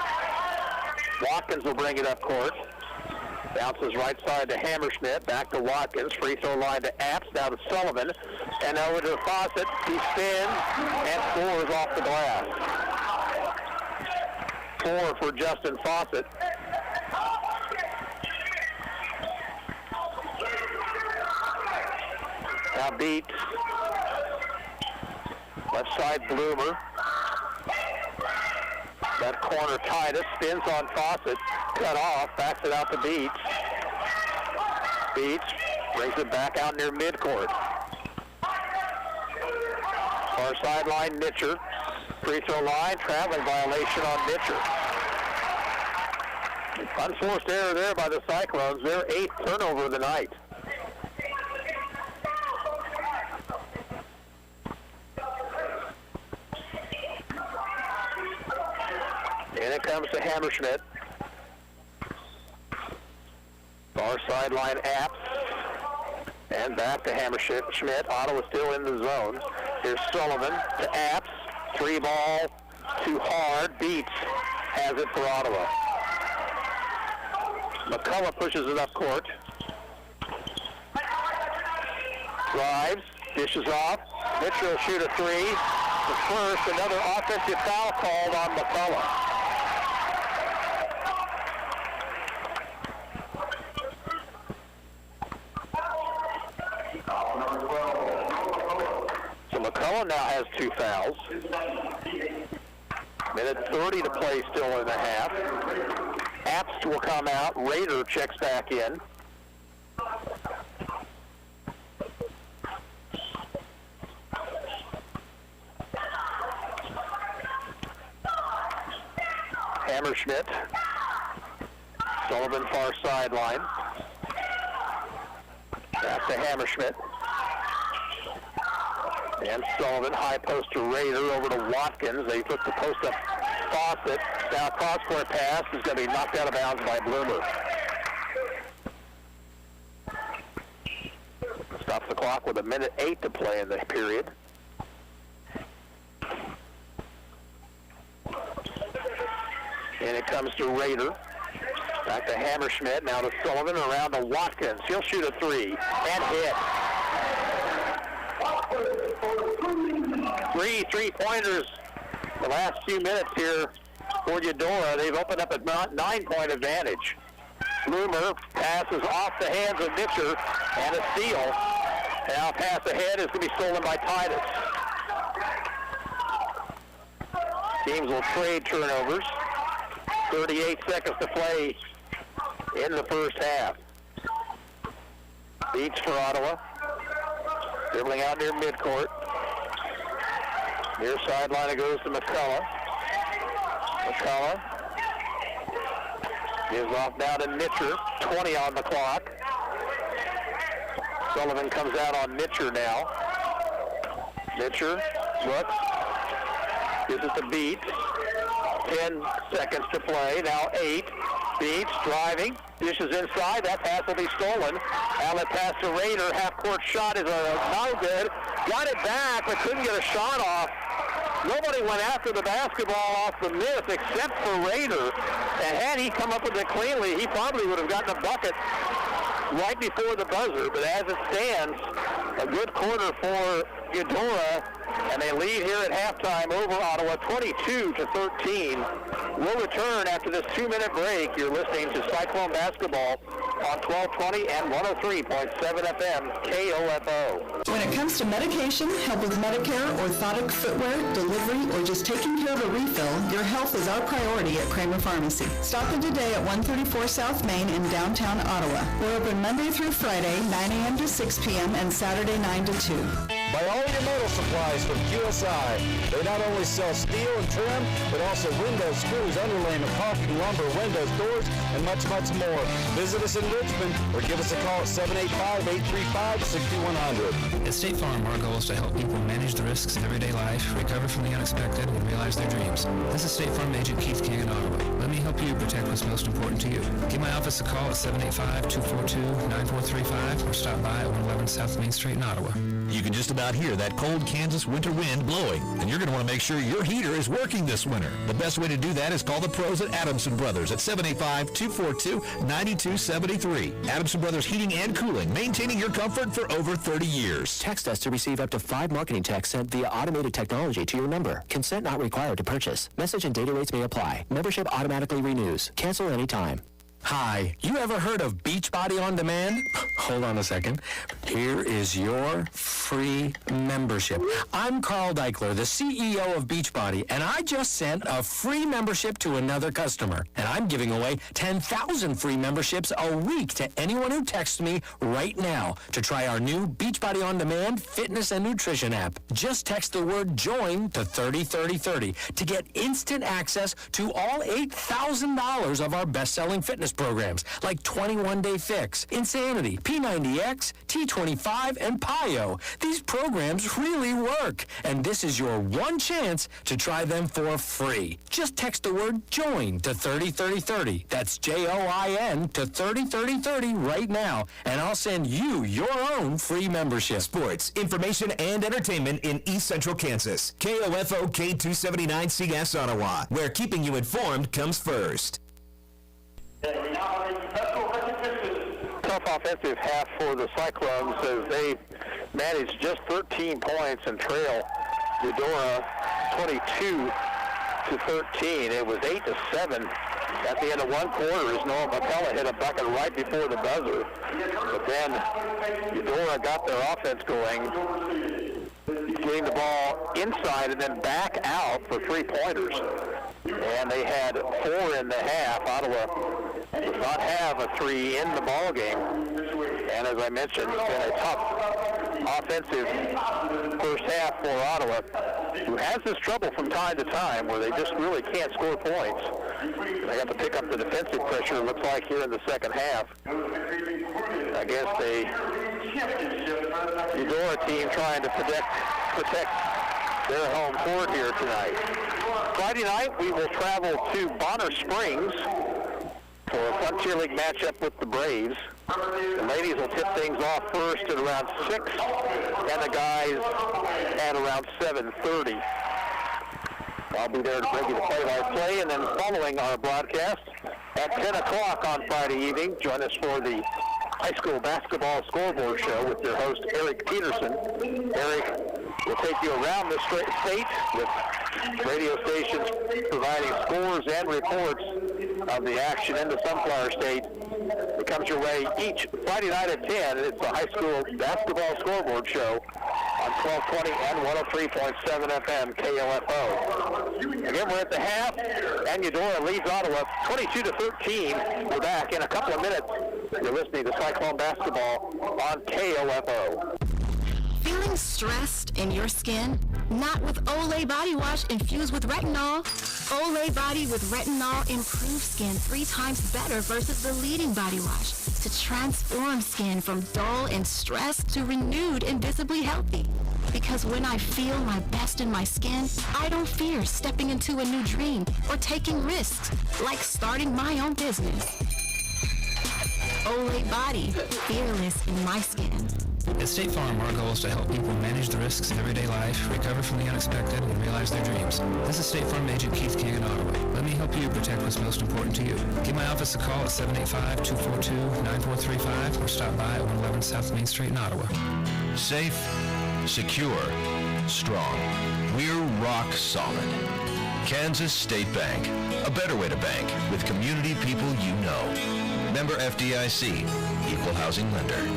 Watkins will bring it up court. Bounces right side to Hammerschmidt. Back to Watkins. Free throw line to Apps. Now to Sullivan. And over to Fawcett. He spins and scores off the glass. 4 for Justin Fawcett. Now beats. Left side Bloomer. That corner Titus spins on Fawcett. Cut off. Backs it out to Beats. Beats brings it back out near midcourt. Far sideline Nitcher. Free throw line. Traveling violation on Nitcher. Unforced error there by the Cyclones. Their 8th turnover of the night. And it comes to Hammerschmidt. Far sideline Apps. And back to Hammerschmidt. Ottawa still in the zone. Here's Sullivan to Apps. 3 ball. Too hard. Beats. Has it for Ottawa. McCullough pushes it up court. Drives. Dishes off. Mitchell will shoot a 3. The first. Another offensive foul called on McCullough. McCullough now has 2 fouls. Minute 30 to play still in the half. Apps will come out. Rader checks back in. Hammerschmidt. Sullivan far sideline. Back to Hammerschmidt. And Sullivan, high post to Rader, over to Watkins. They put the post up Fawcett. Now cross-court pass is going to be knocked out of bounds by Bloomer. Stops the clock with 1:08 to play in the period. And it comes to Rader. Back to Hammerschmidt, now to Sullivan, around to Watkins. He'll shoot a 3 and hit. 3 3-pointers the last few minutes here for Eudora. They've opened up a 9-point advantage. Bloomer passes off the hands of Nitcher and a steal. Now pass ahead is going to be stolen by Titus. Teams will trade turnovers. 38 seconds to play in the first half. Beats for Ottawa. Dribbling out near midcourt. Near sideline it goes to McCullough. McCullough gives off now to Nitcher. 20 on the clock. Sullivan comes out on Nitcher now. Nitcher looks. Gives it to Beats. 10 seconds to play. Now 8. Beats driving. Dishes inside. That pass will be stolen. Outlet pass to Rader. Half-court shot is no good. Got it back, but couldn't get a shot off. Nobody went after the basketball off the miss except for Rader. And had he come up with it cleanly, he probably would have gotten a bucket right before the buzzer. But as it stands, a good quarter for Eudora, and they lead here at halftime over Ottawa 22-13. We'll return after this 2-minute break. You're listening to Cyclone Basketball on 1220 and 103.7 FM KOFO.
When it comes to medication, help with Medicare, orthotic footwear, delivery, or just taking care of a refill, your health is our priority at Kramer Pharmacy. Stop in today at 134 South Main in downtown Ottawa. We're open Monday through Friday, 9 a.m. to 6 p.m. and Saturday 9 to 2.
Buy all your metal supplies from QSI. They not only sell steel and trim, but also windows, screws, underlayment, caulking, lumber, windows, doors, and much, much more. Visit us in Richmond or give us a call at 785-835-6100.
At State Farm, our goal is to help people manage the risks of everyday life, recover from the unexpected, and realize their dreams. This is State Farm Agent Keith King in Ottawa. Let me help you protect what's most important to you. Give my office a call at 785-242-9435 or stop by at 111 South Main Street in Ottawa.
You can just about hear that cold Kansas winter wind blowing, and you're going to want to make sure your heater is working this winter. The best way to do that is call the pros at Adamson Brothers at 785-242-9273. Adamson Brothers Heating and Cooling, maintaining your comfort for over 30 years.
Text us to receive up to 5 marketing texts sent via automated technology to your number. Consent not required to purchase. Message and data rates may apply. Membership automatically renews. Cancel anytime.
Hi, you ever heard of Beachbody On Demand? Hold on a second. Here is your free membership. I'm Carl Deichler, the CEO of Beachbody, and I just sent a free membership to another customer. And I'm giving away 10,000 free memberships a week to anyone who texts me right now to try our new Beachbody On Demand fitness and nutrition app. Just text the word JOIN to 303030 to get instant access to all $8,000 of our best-selling fitness programs like 21 Day Fix, Insanity, P90X, T25, and PIO. These programs really work, and this is your one chance to try them for free. Just text the word JOIN to 303030. That's JOIN to 303030 right now, and I'll send you your own free membership.
Sports, information, and entertainment in East Central Kansas. KOFO K279CS Ottawa, where keeping you informed comes first.
Tough offensive half for the Cyclones as they managed just 13 points and trail Eudora 22-13. It was 8-7 at the end of one quarter as Noah McCullough hit a bucket right before the buzzer. But then Eudora got their offense going, getting the ball inside and then back out for three-pointers. And they had 4 in the half. Ottawa does not have a 3 in the ball game. And as I mentioned, it's been a tough offensive first half for Ottawa, who has this trouble from time to time where they just really can't score points. They have to pick up the defensive pressure, it looks like, here in the second half against a Eudora team trying to protect their home court here tonight. Friday night, we will travel to Bonner Springs for a Frontier League matchup with the Braves. The ladies will tip things off first at around 6, and the guys at around 7:30. I'll be there to bring you the play-by-play, and then following our broadcast at 10 o'clock on Friday evening, join us for the high school basketball scoreboard show with their host, Eric Peterson. Eric will take you around the state with radio stations providing scores and reports of the action in the Sunflower State. It comes your way each Friday night at 10. It's the high school basketball scoreboard show on 1220 and 103.7 FM KOFO. Again, we're at the half, and Eudora leads Ottawa 22-13. We're back in a couple of minutes. You're listening to Cyclone Basketball on KOFO.
Feeling stressed in your skin? Not with Olay Body Wash infused with retinol. Olay Body with retinol improves skin 3 times better versus the leading body wash to transform skin from dull and stressed to renewed and visibly healthy. Because when I feel my best in my skin, I don't fear stepping into a new dream or taking risks like starting my own business. Olay Body, fearless in my skin.
At State Farm, our goal is to help people manage the risks of everyday life, recover from the unexpected, and realize their dreams. This is State Farm Agent Keith King in Ottawa. Let me help you protect what's most important to you. Give my office a call at 785-242-9435 or stop by at 111 South Main Street in Ottawa.
Safe, secure, strong. We're rock solid. Kansas State Bank, a better way to bank with community people you know. Member FDIC, Equal Housing Lender.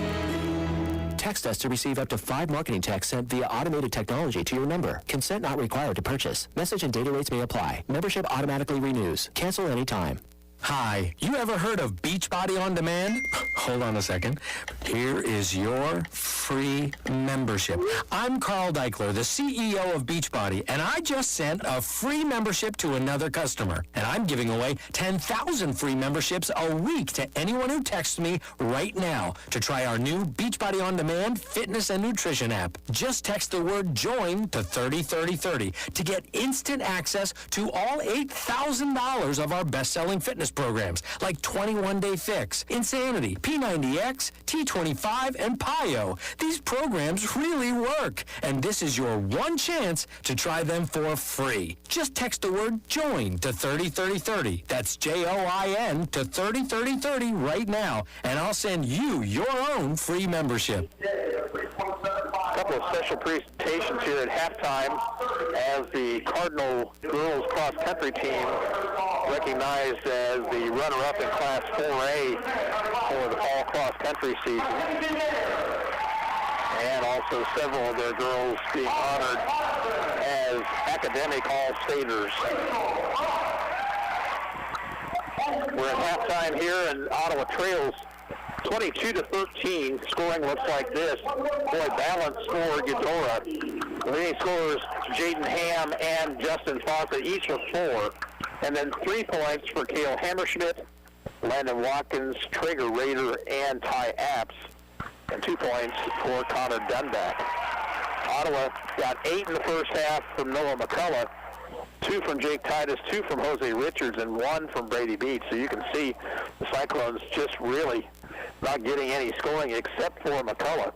Text us to receive up to 5 marketing texts sent via automated technology to your number. Consent not required to purchase. Message and data rates may apply. Membership automatically renews. Cancel anytime.
Hi, you ever heard of Beachbody On Demand? Hold on a second. Here is your free membership. I'm Carl Deichler, the CEO of Beachbody, and I just sent a free membership to another customer. And I'm giving away 10,000 free memberships a week to anyone who texts me right now to try our new Beachbody On Demand fitness and nutrition app. Just text the word JOIN to 303030 to get instant access to all $8,000 of our best-selling fitness programs like 21 Day Fix, Insanity, P90X, T25, and PIO. These programs really work, and this is your one chance to try them for free. Just text the word JOIN to 303030. That's JOIN to 303030 right now, and I'll send you your own free membership.
A couple of special presentations here at halftime as the Cardinal girls cross-country team recognized as the runner-up in Class 4A for the fall cross-country season. And also several of their girls being honored as academic all-staters. We're at halftime here, and Ottawa trails 22-13. Scoring looks like this. Boy, balanced for Eudora. The leading scorers, Jaden Ham and Justin Fawcett, each with 4. And then 3 points for Cale Hammerschmidt, Landon Watkins, Traeger Rader, and Ty Apps. And 2 points for Connor Dunback. Ottawa got 8 in the first half from Noah McCullough, 2 from Jake Titus, 2 from Jose Richards, and 1 from Brady Beach. So you can see the Cyclones just really not getting any scoring except for McCullough.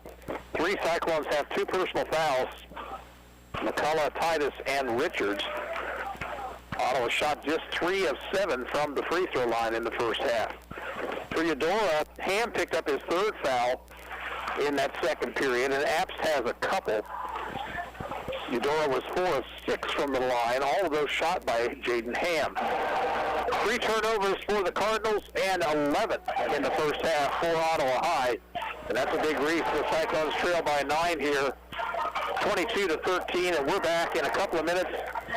3 Cyclones have 2 personal fouls, McCullough, Titus, and Richards. Ottawa shot just 3 of 7 from the free throw line in the first half. For Eudora, Ham picked up his 3rd foul in that second period, and Apps has a couple. Eudora was 4 of 6 from the line, all of those shot by Jaden Ham. 3 turnovers for the Cardinals and 11 in the first half for Ottawa High. And that's a big reef. The Cyclones trail by 9 here, 22-13, and we're back in a couple of minutes.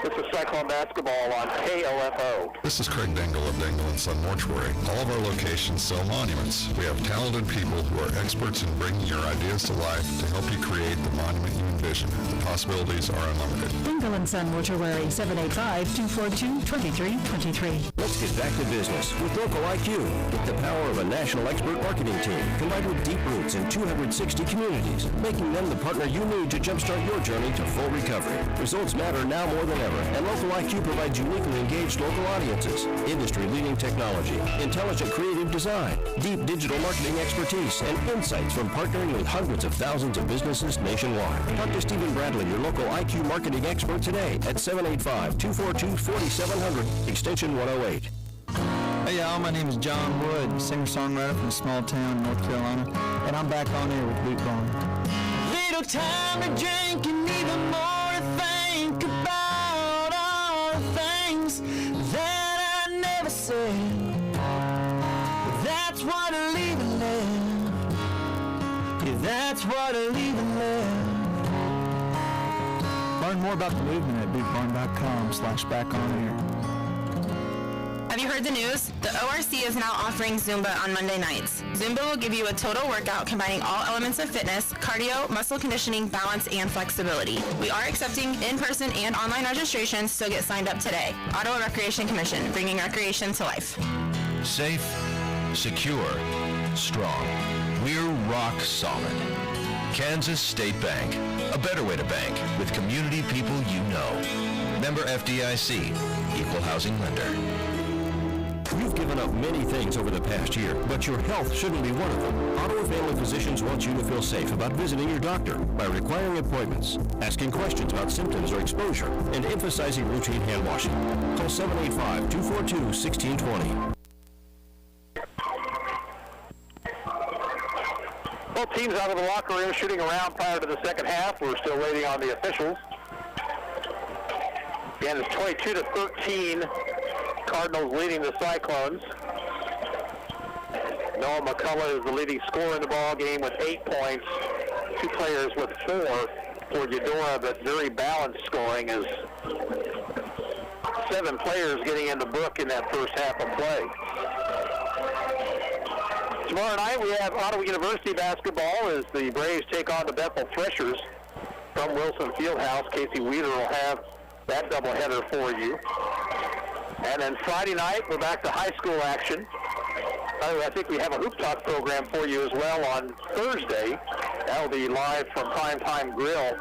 This is Cyclone basketball on KOFO.
This is Craig Dingle of Dingle & Son Mortuary. All of our locations sell monuments. We have talented people who are experts in bringing your ideas to life to help you create the monument you envision. The possibilities are unlimited.
Dingle & Son Mortuary, 785-242-2323.
Let's get back to business with Local IQ. Get the power of a national expert marketing team combined with deep roots in 260 communities, making them the partner you need to jumpstart your journey to full recovery. Results matter now more than ever, and Local IQ provides uniquely engaged local audiences, industry-leading technology, intelligent creative design, deep digital marketing expertise, and insights from partnering with hundreds of thousands of businesses nationwide. Talk to Stephen Bradley, your local IQ marketing expert today at 785-242-4700, extension 108.
Hey y'all, my name is John Wood, singer-songwriter from a small town in North Carolina, and I'm back on air with Boot Barn.
Little time to drink and even more to think about all the things that I never said. That's what I leave and left. Yeah, that's what I leave and left.
Learn more about the movement at bootbarn.com/backonair.
Have you heard the news? The ORC is now offering Zumba on Monday nights. Zumba will give you a total workout combining all elements of fitness, cardio, muscle conditioning, balance, and flexibility. We are accepting in-person and online registrations, so get signed up today. Ottawa Recreation Commission, bringing recreation to life.
Safe, secure, strong. We're rock solid. Kansas State Bank, a better way to bank with community people you know. Member FDIC, equal housing lender.
You've given up many things over the past year, but your health shouldn't be one of them. Ottawa Family Physicians wants you to feel safe about visiting your doctor by requiring appointments, asking questions about symptoms or exposure, and emphasizing routine hand washing. Call 785-242-1620.
Both teams out of the locker room shooting around prior to the second half. We're still waiting on the officials. Again, it's 22-13. Cardinals leading the Cyclones. Noah McCullough is the leading scorer in the ball game with 8 points. 2 players with 4 for Eudora, but very balanced scoring as 7 players getting in the book in that first half of play. Tomorrow night we have Ottawa University basketball as the Braves take on the Bethel Threshers from Wilson Fieldhouse. Casey Weeder will have that doubleheader for you. And then Friday night we're back to high school action. I think we have a Hoop Talk program for you as well on Thursday. That will be live from Primetime Grill.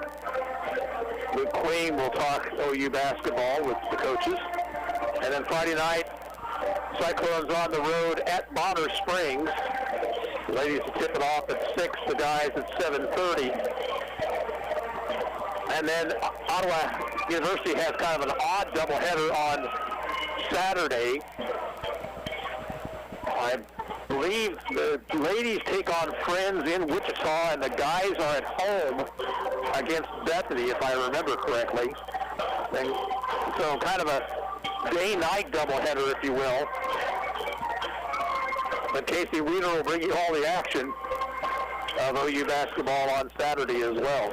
Luke Queen will talk OU basketball with the coaches. And then Friday night, Cyclones on the road at Bonner Springs. The ladies will tip it off at 6, the guys at 7:30. And then Ottawa University has kind of an odd doubleheader on Saturday. I believe the ladies take on Friends in Wichita, and the guys are at home against Bethany, if I remember correctly. And so kind of a day-night doubleheader, if you will. But Casey Weeder will bring you all the action of OU basketball on Saturday as well.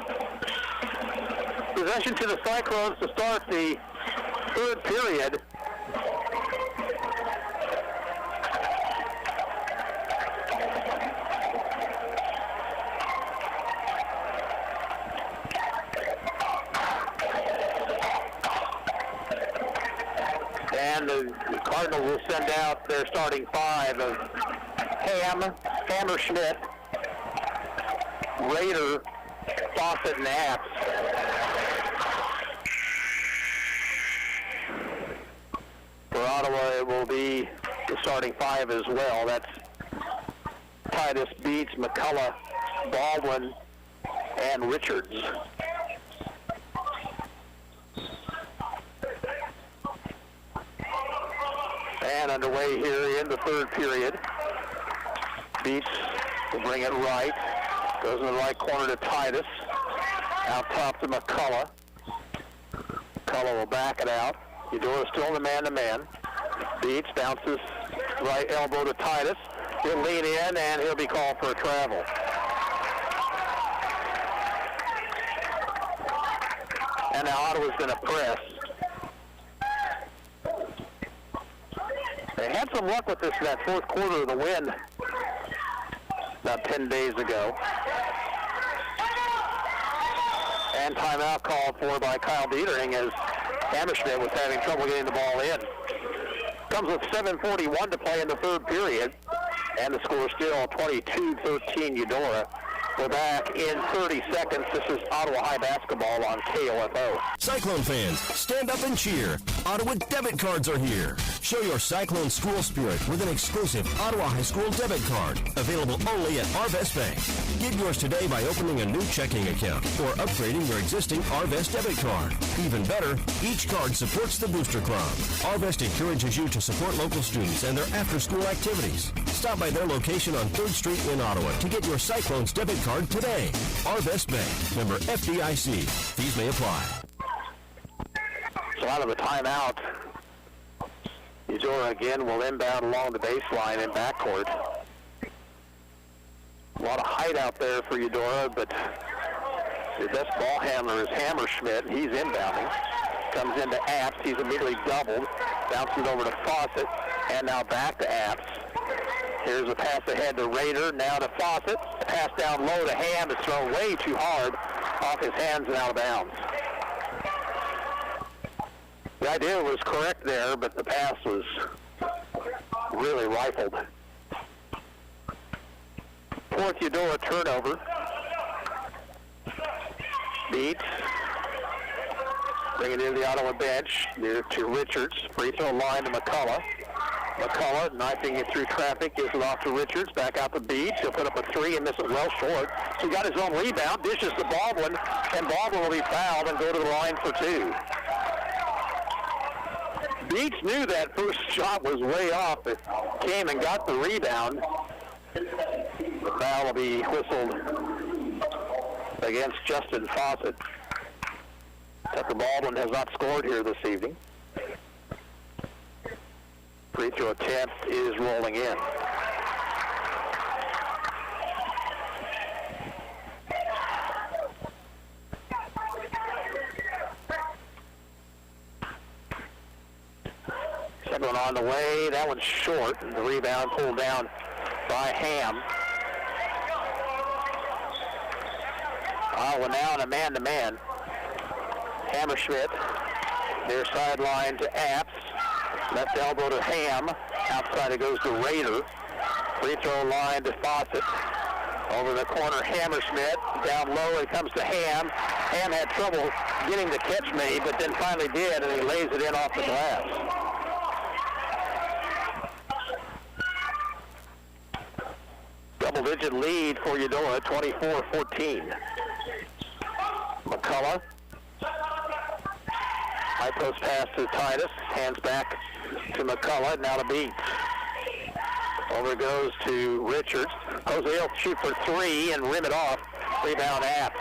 Possession to the Cyclones to start the third period. And the Cardinals will send out their starting 5 of Hammerschmidt, Rader, Fawcett, and Apps. For Ottawa, it will be the starting 5 as well. That's Titus, Beats, McCullough, Baldwin, and Richards. And underway here in the third period. Beats will bring it right. Goes in the right corner to Titus. Out top to McCullough. McCullough will back it out. Eudora still in the man-to-man. Beats bounces right elbow to Titus. He'll lean in and he'll be called for a travel. And now Ottawa's going to press. They had some luck with this in that fourth quarter of the win about 10 days ago. And timeout called for by Kyle Dietering as Hammerschmidt was having trouble getting the ball in. Comes with 7:41 to play in the third period. And the score still 22-13 Eudora. We're back in 30 seconds. This is Ottawa High basketball on KOFO.
Cyclone fans, stand up and cheer. Ottawa debit cards are here. Show your Cyclone school spirit with an exclusive Ottawa High School debit card. Available only at Arvest Bank. Get yours today by opening a new checking account or upgrading your existing Arvest debit card. Even better, each card supports the Booster Club. Arvest encourages you to support local students and their after-school activities. Stop by their location on 3rd Street in Ottawa to get your Cyclones debit card today. Arvest Bank, member FDIC. Fees may apply.
So out of the timeout, Eudora again will inbound along the baseline in backcourt. A lot of height out there for Eudora, but the best ball handler is Hammerschmidt. He's inbounding. Comes into Apps. He's immediately doubled. Bounces over to Fawcett, and now back to Apps. Here's a pass ahead to Rader, now to Fawcett. Pass down low to Ham. It's thrown way too hard off his hands and out of bounds. The idea was correct there, but the pass was really rifled. Fourth Eudora turnover. Beats. Bring it into the Ottawa bench. Near to Richards. Free throw line to McCullough. McCullough knifing it through traffic, gives it off to Richards, back out to Beats. He'll put up a 3 and miss it well short. So he got his own rebound, dishes to Baldwin, and Baldwin will be fouled and go to the line for 2. Beats knew that first shot was way off. It came and got the rebound. The foul will be whistled against Justin Fawcett. Tucker Baldwin has not scored here this evening. Free throw attempt is rolling in. Second one on the way. That one's short. The rebound pulled down by Ham. Ottawa now in a man-to-man. Hammerschmidt, near sideline to Apps. Left elbow to Ham. Outside it goes to Rader. Free throw line to Fawcett. Over the corner, Hammerschmidt. Down low, it comes to Ham. Ham had trouble getting the catch made, but then finally did, and he lays it in off the glass. Double-digit lead for Eudora, 24-14. McCullough. High post pass to Titus. Hands back to McCullough. Now to Beats. Over goes to Richards. Jose will shoot for three and rim it off. Rebound Apps.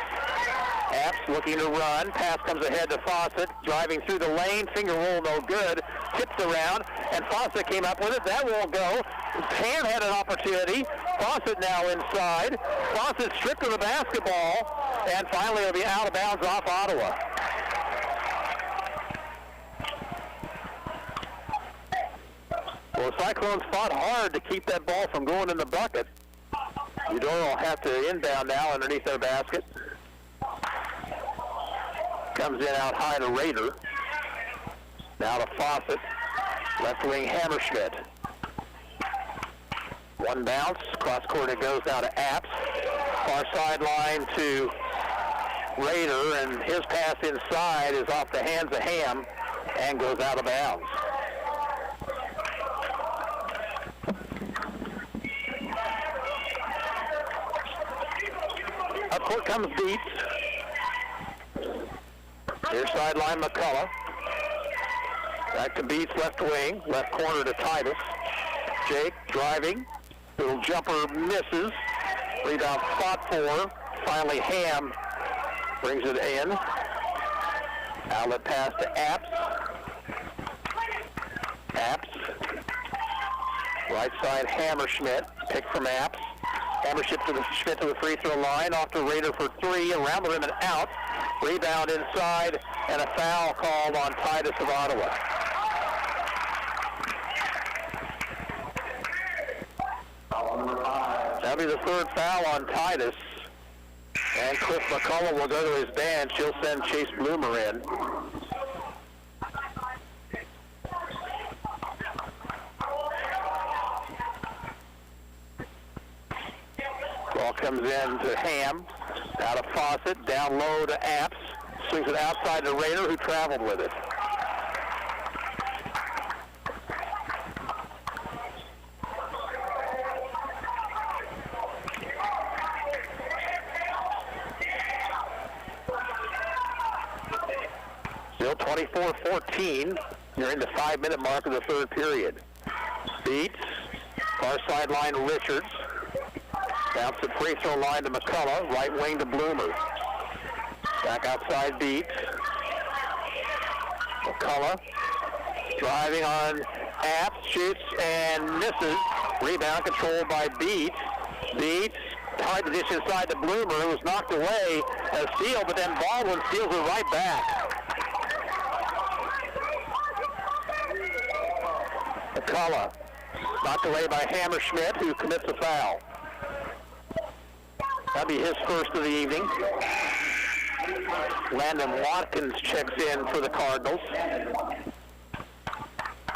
Apps looking to run. Pass comes ahead to Fawcett. Driving through the lane. Finger roll no good. Tips around. And Fawcett came up with it. That won't go. Ham had an opportunity. Fawcett now inside. Fawcett stripped of the basketball. And finally it'll be out of bounds off Ottawa. Well, the Cyclones fought hard to keep that ball from going in the bucket. Eudora will have to inbound now underneath their basket. Comes in out high to Rader. Now to Fawcett. Left wing Hammerschmidt. One bounce. Cross court it goes now to Apps. Far sideline to Rader, and his pass inside is off the hands of Ham and goes out of bounds. Up court comes Beats. Near sideline McCullough. Back to Beats, left wing. Left corner to Titus. Jake driving. Little jumper misses. Rebound fought for. Finally Ham brings it in. Outlet pass to Apps. Apps. Right side Hammerschmidt. Pick from Apps. Hammerschmidt to the free throw line. Off to Rader for three. Around the rim and out. Rebound inside. And a foul called on Titus of Ottawa. That'll be the third foul on Titus. And Cliff McCullough will go to his bench. He'll send Chase Bloomer in. Ball comes in to Ham. Out of Fawcett. Down low to Apps. Swings it outside to Rader, who traveled with it. Still 24-14 during the 5-minute mark of the third period. Beats. Far sideline Richards. Bounce the free throw line to McCullough. Right wing to Bloomer. Back outside Beats. McCullough driving on Apps. Shoots and misses. Rebound controlled by Beats. Beats. Hard to dish inside to Bloomer, who was knocked away. A steal, but then Baldwin steals it right back. McCullough knocked away by Hammerschmidt, who commits a foul. That'll be his first of the evening. Landon Watkins checks in for the Cardinals.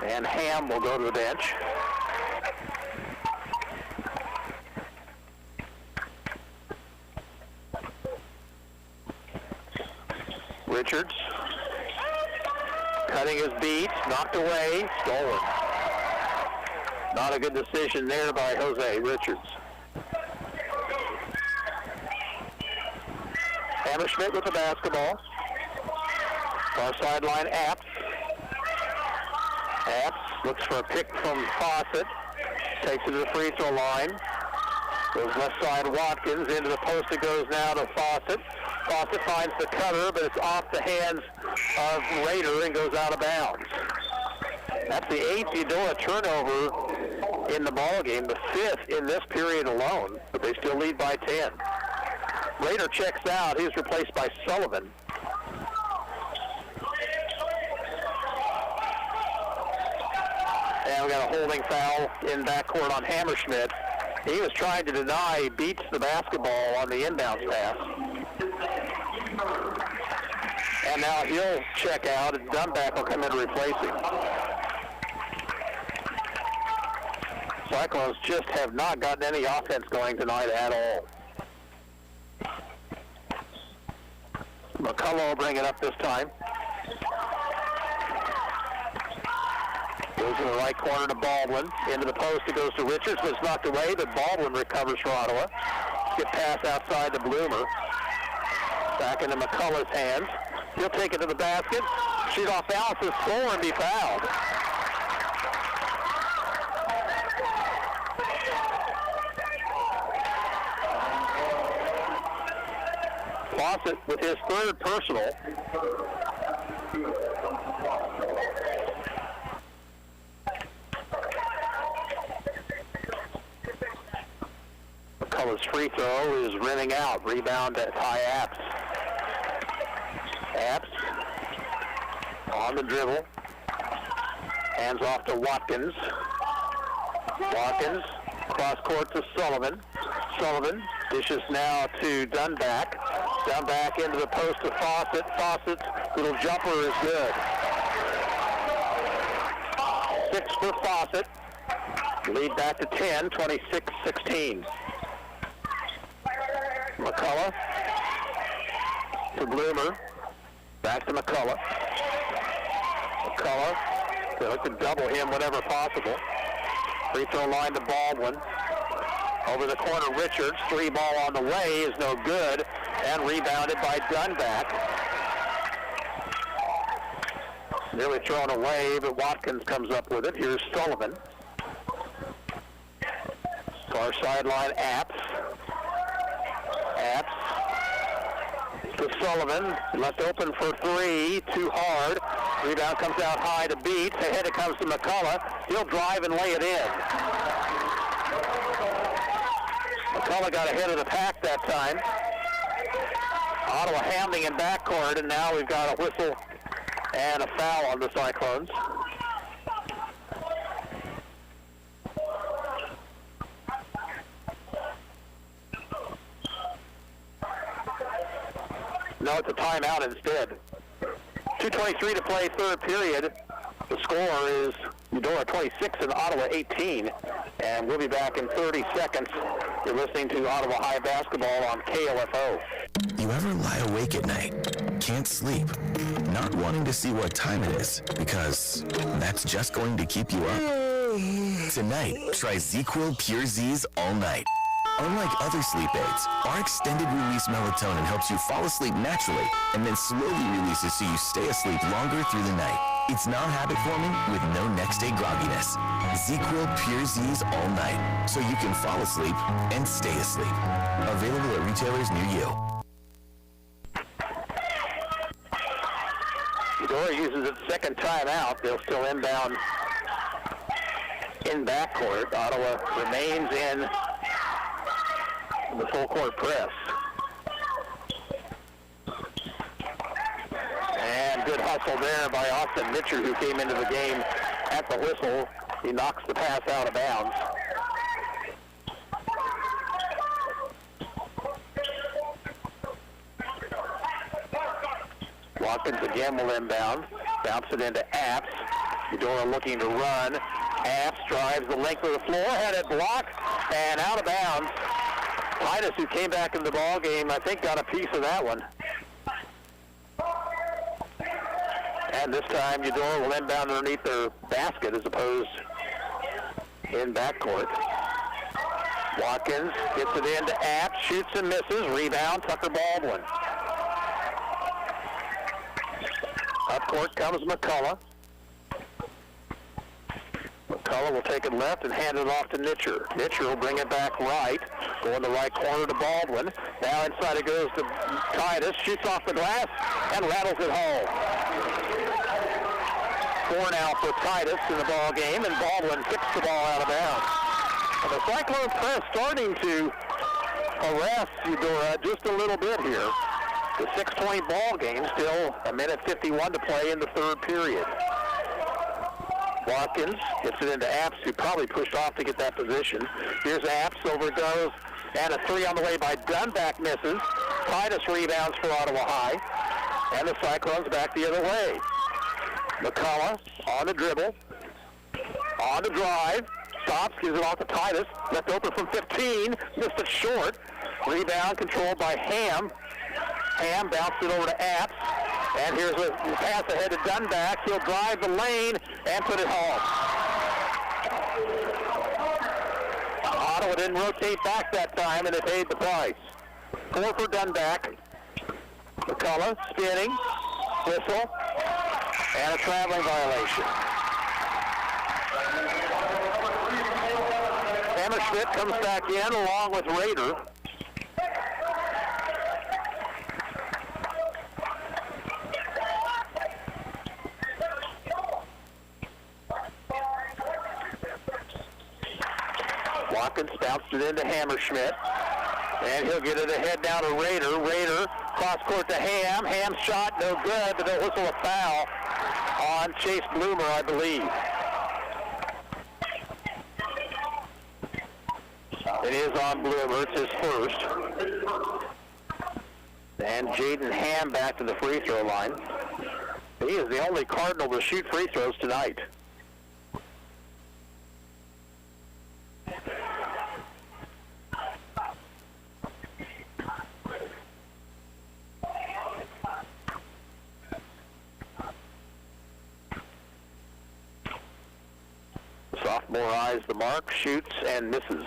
And Ham will go to the bench. Richards cutting his beat, knocked away, stolen. Not a good decision there by Jose Richards. Hammerschmidt with the basketball. Far sideline, Apps. Apps looks for a pick from Fawcett. Takes it to the free throw line. Goes left side, Watkins. Into the post it goes now to Fawcett. Fawcett finds the cutter, but it's off the hands of Rader and goes out of bounds. That's the 8th Eudora turnover in the ballgame, the 5th in this period alone, but they still lead by 10. Rader checks out. He's replaced by Sullivan. holding foul in backcourt on Hammerschmidt. He was trying to deny Beats the basketball on the inbounds pass. And now he'll check out, and Dunback will come in to replace him. Cyclones just have not gotten any offense going tonight at all. McCullough will bring it up this time. Goes in the right corner to Baldwin. Into the post, it goes to Richards, but it's knocked away, but Baldwin recovers for Ottawa. Get pass outside to Bloomer. Back into McCullough's hands. He'll take it to the basket. Shoot off balance and score and be fouled. Fawcett with his third personal. McCullough's free throw is rinning out. Rebound at Ty Apps. Apps on the dribble. Hands off to Watkins. Watkins cross court to Sullivan. Sullivan dishes now to Dunback. Dunback into the post to Fawcett. Fawcett's little jumper is good. 6 for Fawcett. Lead back to 10, 26-16. McCullough to Bloomer. Back to McCullough. McCullough, they look to double him whenever possible. Free throw line to Baldwin. Over the corner, Richards. 3 ball on the way is no good. And rebounded by Dunback. Nearly thrown away, but Watkins comes up with it. Here's Sullivan. Far sideline, Apps. Apps to Sullivan. Left open for 3. Too hard. Rebound comes out high to Beats. Ahead it comes to McCullough. He'll drive and lay it in. McCullough got ahead of the pack that time. Ottawa handling in backcourt, and now we've got a whistle and a foul on the Cyclones. No, it's a timeout instead. 2:23 to play, third period. The score is Eudora 26 and Ottawa 18. And we'll be back in 30 seconds. You're listening to Ottawa High Basketball on KLFO.
You ever lie awake at night, can't sleep, not wanting to see what time it is, because that's just going to keep you up? Tonight, try ZzzQuil Pure Z's all night. Unlike other sleep aids, our extended-release melatonin helps you fall asleep naturally and then slowly releases so you stay asleep longer through the night. It's not habit-forming with no next-day grogginess. ZzzQuil Pure Z's all night, so you can fall asleep and stay asleep. Available at retailers near you.
Eudora uses its second timeout. They'll still inbound in backcourt. Ottawa remains in the full court press. And good hustle there by Austin Mitchell, who came into the game at the whistle. He knocks the pass out of bounds. Watkins again will inbound. Bounce it into Apps. Eudora looking to run. Apps drives the length of the floor, had it blocked, and out of bounds. Titus, who came back in the ball game, I think got a piece of that one. And this time, Eudora will inbound underneath their basket as opposed in backcourt. Watkins gets it into Apps, shoots and misses. Rebound, Tucker Baldwin. Up court comes McCullough. McCullough will take it left and hand it off to Nitcher. Nitcher will bring it back right. Go in the right corner to Baldwin. Now inside it goes to Titus. Shoots off the glass and rattles it home. 4 now for Titus in the ball game, and Baldwin kicks the ball out of bounds. And the Cyclone press starting to harass Eudora just a little bit here. The 6-point ball game, still a minute 51 to play in the third period. Watkins gets it into Apps, who probably pushed off to get that position. Here's Apps, over it goes, and a three on the way by Dunback misses. Titus rebounds for Ottawa High, and the Cyclones back the other way. McCullough on the dribble, on the drive, stops, gives it off to Titus, left open from 15, missed it short. Rebound controlled by Ham. Ham bounced it over to Apps, and here's a pass ahead to Dunback. He'll drive the lane and put it home. Ottawa didn't rotate back that time, and they paid the price. 4 for Dunback. McCullough spinning, whistle, and a traveling violation. Hammerschmidt comes back in along with Rader. Watkins bounced it into Hammerschmidt, and he'll get it ahead down to Rader. Rader cross court to Ham. Ham's shot no good, but they'll whistle a foul on Chase Bloomer, I believe. It is on Bloomer. It's his first. And Jaden Ham back to the free throw line. He is the only Cardinal to shoot free throws tonight. Sophomore eyes the mark, shoots, and misses.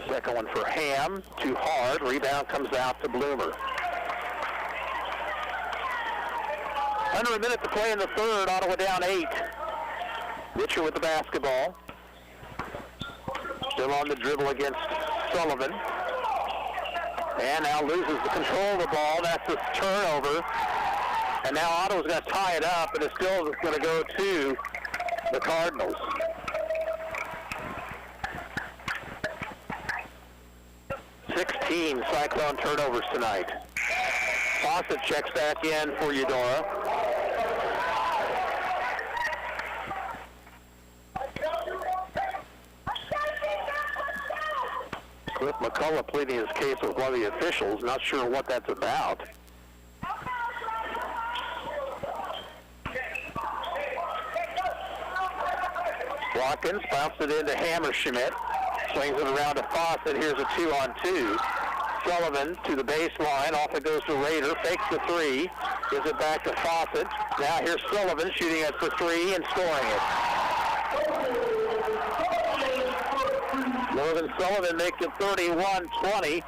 Second one for Ham, too hard. Rebound comes out to Bloomer. Under a minute to play in the third, Ottawa down 8. Mitchell with the basketball. Still on the dribble against Sullivan. And now loses the control of the ball. That's a turnover. And now Ottawa's going to tie it up, but it's still going to go to the Cardinals. Cyclone turnovers tonight. Fawcett checks back in for Eudora. Cliff McCullough pleading his case with one of the officials. Not sure what that's about. Watkins bounced it into Hammerschmidt. Swings it around to Fawcett. Here's a 2-on-2. Sullivan to the baseline. Off it goes to Rader. Fakes the three. Gives it back to Fawcett. Now here's Sullivan shooting it for three and scoring it. Logan Sullivan makes it 31-20.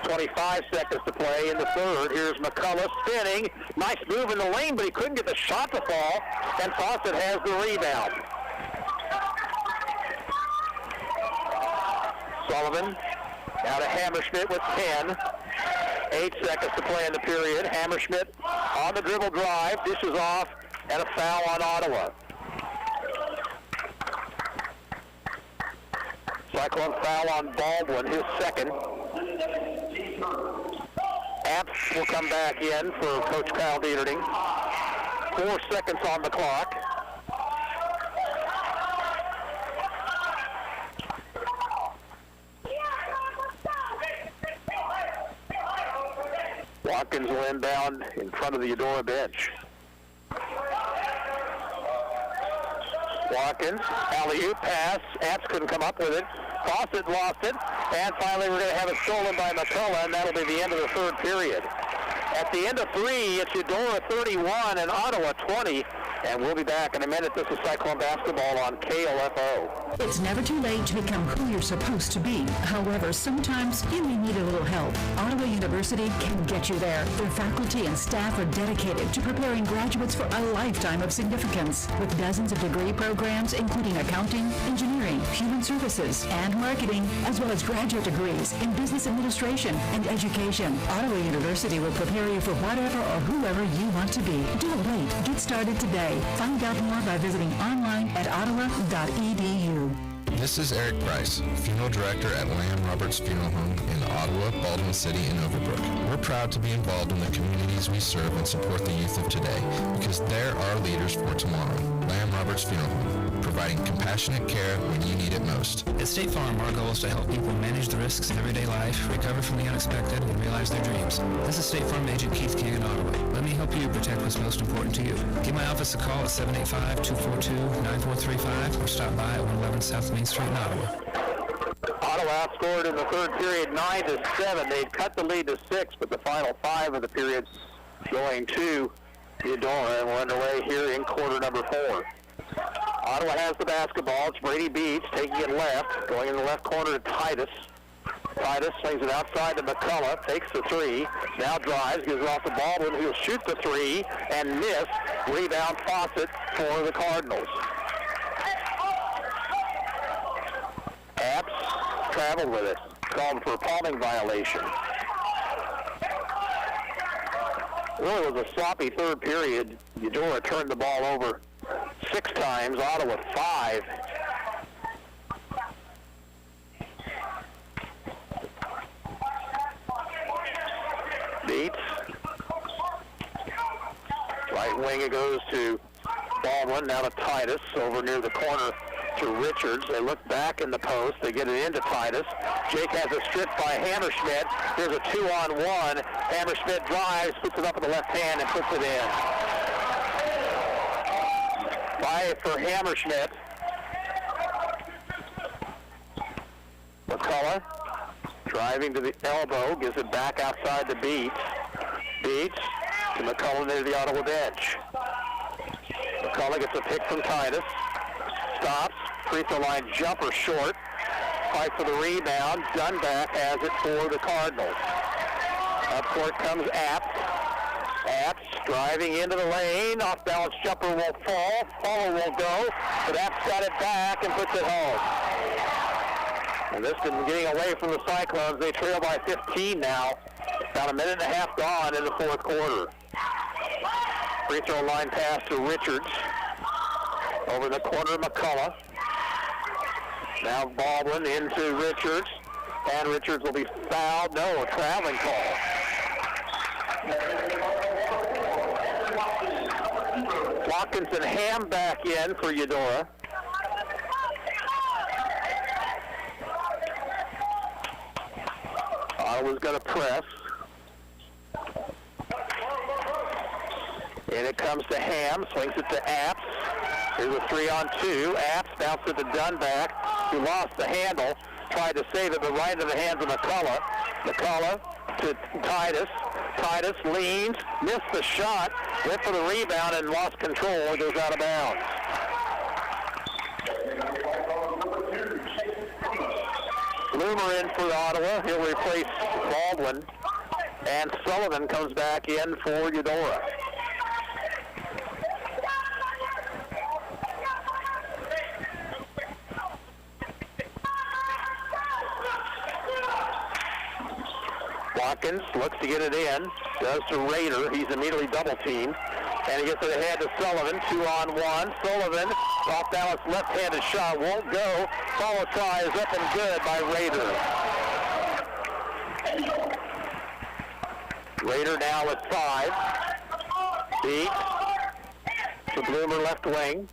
25 seconds to play in the third. Here's McCullough spinning. Nice move in the lane, but he couldn't get the shot to fall. And Fawcett has the rebound. Sullivan now to Hammerschmidt with 10. 8 seconds to play in the period. Hammerschmidt on the dribble drive, dishes off, and a foul on Ottawa. Cyclone foul on Baldwin, his second. Apps will come back in for Coach Kyle Dieterding. 4 seconds on the clock. Watkins will inbound in front of the Eudora bench. Watkins, alley-oop pass. Apps couldn't come up with it. Fawcett lost it. And finally we're going to have it stolen by McCullough, and that'll be the end of the third period. At the end of 3, it's Eudora 31 and Ottawa 20. And we'll be back in a minute. This is Cyclone Basketball on KLFO.
It's never too late to become who you're supposed to be. However, sometimes you may need a little help. Ottawa University can get you there. Their faculty and staff are dedicated to preparing graduates for a lifetime of significance. With dozens of degree programs, including accounting, engineering, human services, and marketing, as well as graduate degrees in business administration and education, Ottawa University will prepare you for whatever or whoever you want to be. Don't wait. Get started today. Find out more by visiting online at ottawa.edu.
This is Eric Price, Funeral Director at Lamb Roberts Funeral Home in Ottawa, Baldwin City, and Overbrook. We're proud to be involved in the communities we serve and support the youth of today because they're our leaders for tomorrow. Lamb Roberts Funeral Home, providing compassionate care when you need it most.
At State Farm, our goal is to help people manage the risks of everyday life, recover from the unexpected, and realize their dreams. This is State Farm Agent Keith King in Ottawa. Let me help you protect what's most important to you. Give my office a call at 785-242-9435 or stop by at 111 South Main Street in Ottawa.
Ottawa outscored in the third period 9-7. They'd cut the lead to 6, but the final 5 of the periods going to Eudora, and we're underway here in quarter number 4. Ottawa has the basketball. It's Brady Beach taking it left, going in the left corner to Titus. Titus swings it outside to McCullough, takes the 3, now drives, gives it off to Baldwin, who'll shoot the 3 and miss. Rebound Fawcett for the Cardinals. Apps traveled with it, called for a palming violation. Really was a sloppy third period. Eudora turned the ball over 6 times, Ottawa 5. Beats. Right wing it goes to Baldwin, now to Titus, over near the corner to Richards. They look back in the post. They get it into Titus. Jake has a strip by Hammerschmidt. Here's a 2-on-1. Hammerschmidt drives, puts it up with the left hand, and puts it in. By for Hammerschmidt. McCullough driving to the elbow, gives it back outside to Beats. Beats to McCullough near the Ottawa bench. McCullough gets a pick from Titus. Stops. Free throw line jumper short. Fight for the rebound. Dunback has it for the Cardinals. Up court comes Apps. Apps driving into the lane. Off balance jumper will fall. Follow will go. But Apps got it back and puts it home. And this is getting away from the Cyclones. They trail by 15 now. About a minute and a half gone in the fourth quarter. Free throw line pass to Richards. Over the corner, McCullough. Now Baldwin into Richards. And Richards will be fouled. No, a traveling call. Watkins and Ham back in for Eudora. Ottawa's going to press. And it comes to Ham, swings it to Apps. Here's a 3-on-2. Apps bounced it to Dunback, who lost the handle. Tried to save it, but right into the hands of McCullough. McCullough to Titus. Titus leans, missed the shot, went for the rebound and lost control. It goes out of bounds. Bloomer in for Ottawa. He'll replace Baldwin. And Sullivan comes back in for Eudora. Watkins looks to get it in, does to Rader. He's immediately double teamed, and he gets it ahead to Sullivan. 2-on-1. Sullivan, off balance, left-handed shot, won't go. Follow try is up and good by Rader. Rader now at 5. Beat to Bloomer left wing.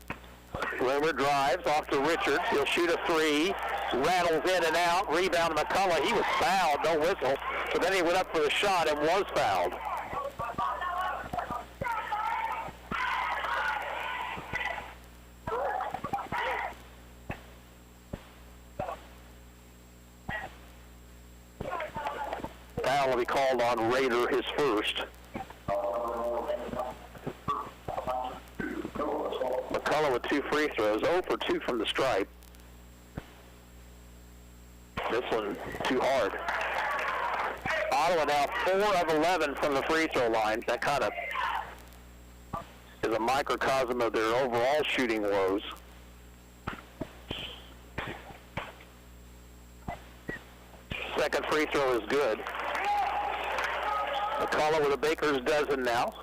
Bloomer drives off to Richards. He'll shoot a 3. Rattles in and out. Rebound to McCullough. He was fouled. No whistle. So then he went up for the shot and was fouled. Foul will be called on Rader, his first. McCullough with 2 free throws. 0 for 2 from the stripe. This one too hard. Ottawa now 4 of 11 from the free throw line. That kind of is a microcosm of their overall shooting woes. Second free throw is good. McCullough with a baker's dozen now.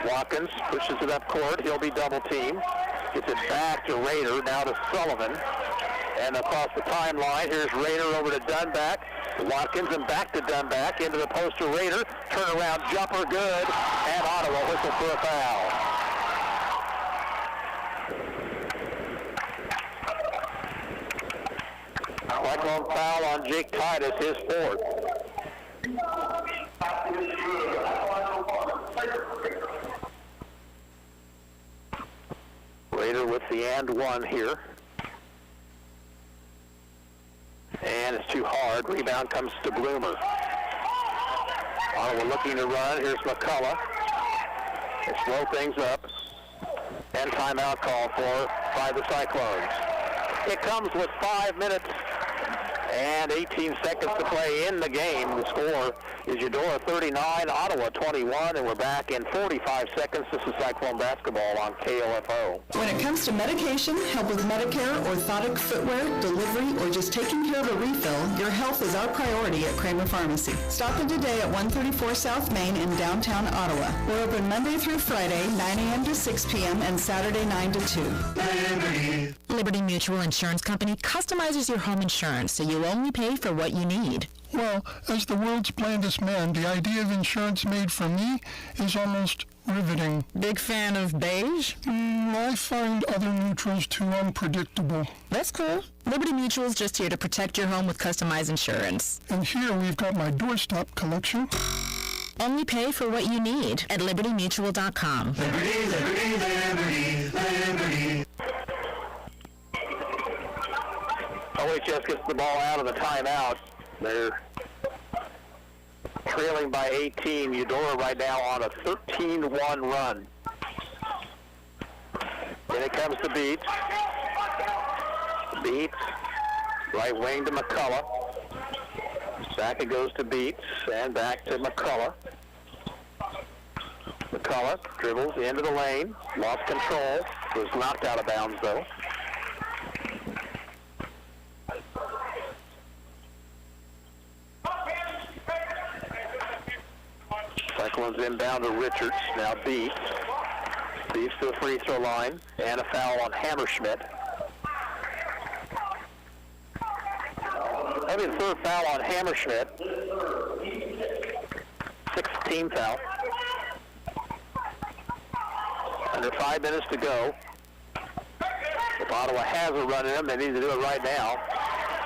Watkins pushes it up court. He'll be double teamed. Gets it back to Rader. Now to Sullivan. And across the timeline, here's Raider over to Dunback. Watkins and back to Dunback into the poster. Raider, turnaround jumper, good. And Ottawa whistle for a foul. Cyclone foul on Jake Titus, his fourth. Raider with the and one here. And it's too hard. Rebound comes to Bloomer. Ottawa looking to run. Here's McCullough. They slow things up. And timeout call for by the Cyclones. It comes with 5 minutes and 18 seconds to play in the game. The score is Eudora 39, Ottawa 21, and we're back in 45 seconds. This is Cyclone basketball on KOFO.
When it comes to medication, help with Medicare, orthotic footwear, delivery, or just taking care of a refill, your health is our priority at Kramer Pharmacy. Stop in today at 134 South Main in downtown Ottawa. We're open Monday through Friday, 9 a.m. to 6 p.m. and Saturday 9 to 2.
Liberty Mutual Insurance Company customizes your home insurance so you only pay for what you need.
Well, as the world's blandest man, the idea of insurance made for me is almost riveting.
Big fan of beige?
I find other neutrals too unpredictable.
That's cool. Liberty Mutual is just here to protect your home with customized insurance.
And here we've got my doorstop collection.
Only pay for what you need at libertymutual.com.
Liberty, liberty, liberty, liberty.
OHS gets the ball out of the timeout. They're trailing by 18. Eudora right now on a 13-1 run. Then it comes to Beats. Beats, right wing to McCullough. Back it goes to Beats, and back to McCullough. McCullough dribbles into the lane, lost control, was knocked out of bounds though. Cyclones inbound to Richards, now Beats. Beats to the free throw line, and a foul on Hammerschmidt. That'll be the third foul on Hammerschmidt. 16th foul. Under 5 minutes to go. If Ottawa has a run in them, they need to do it right now.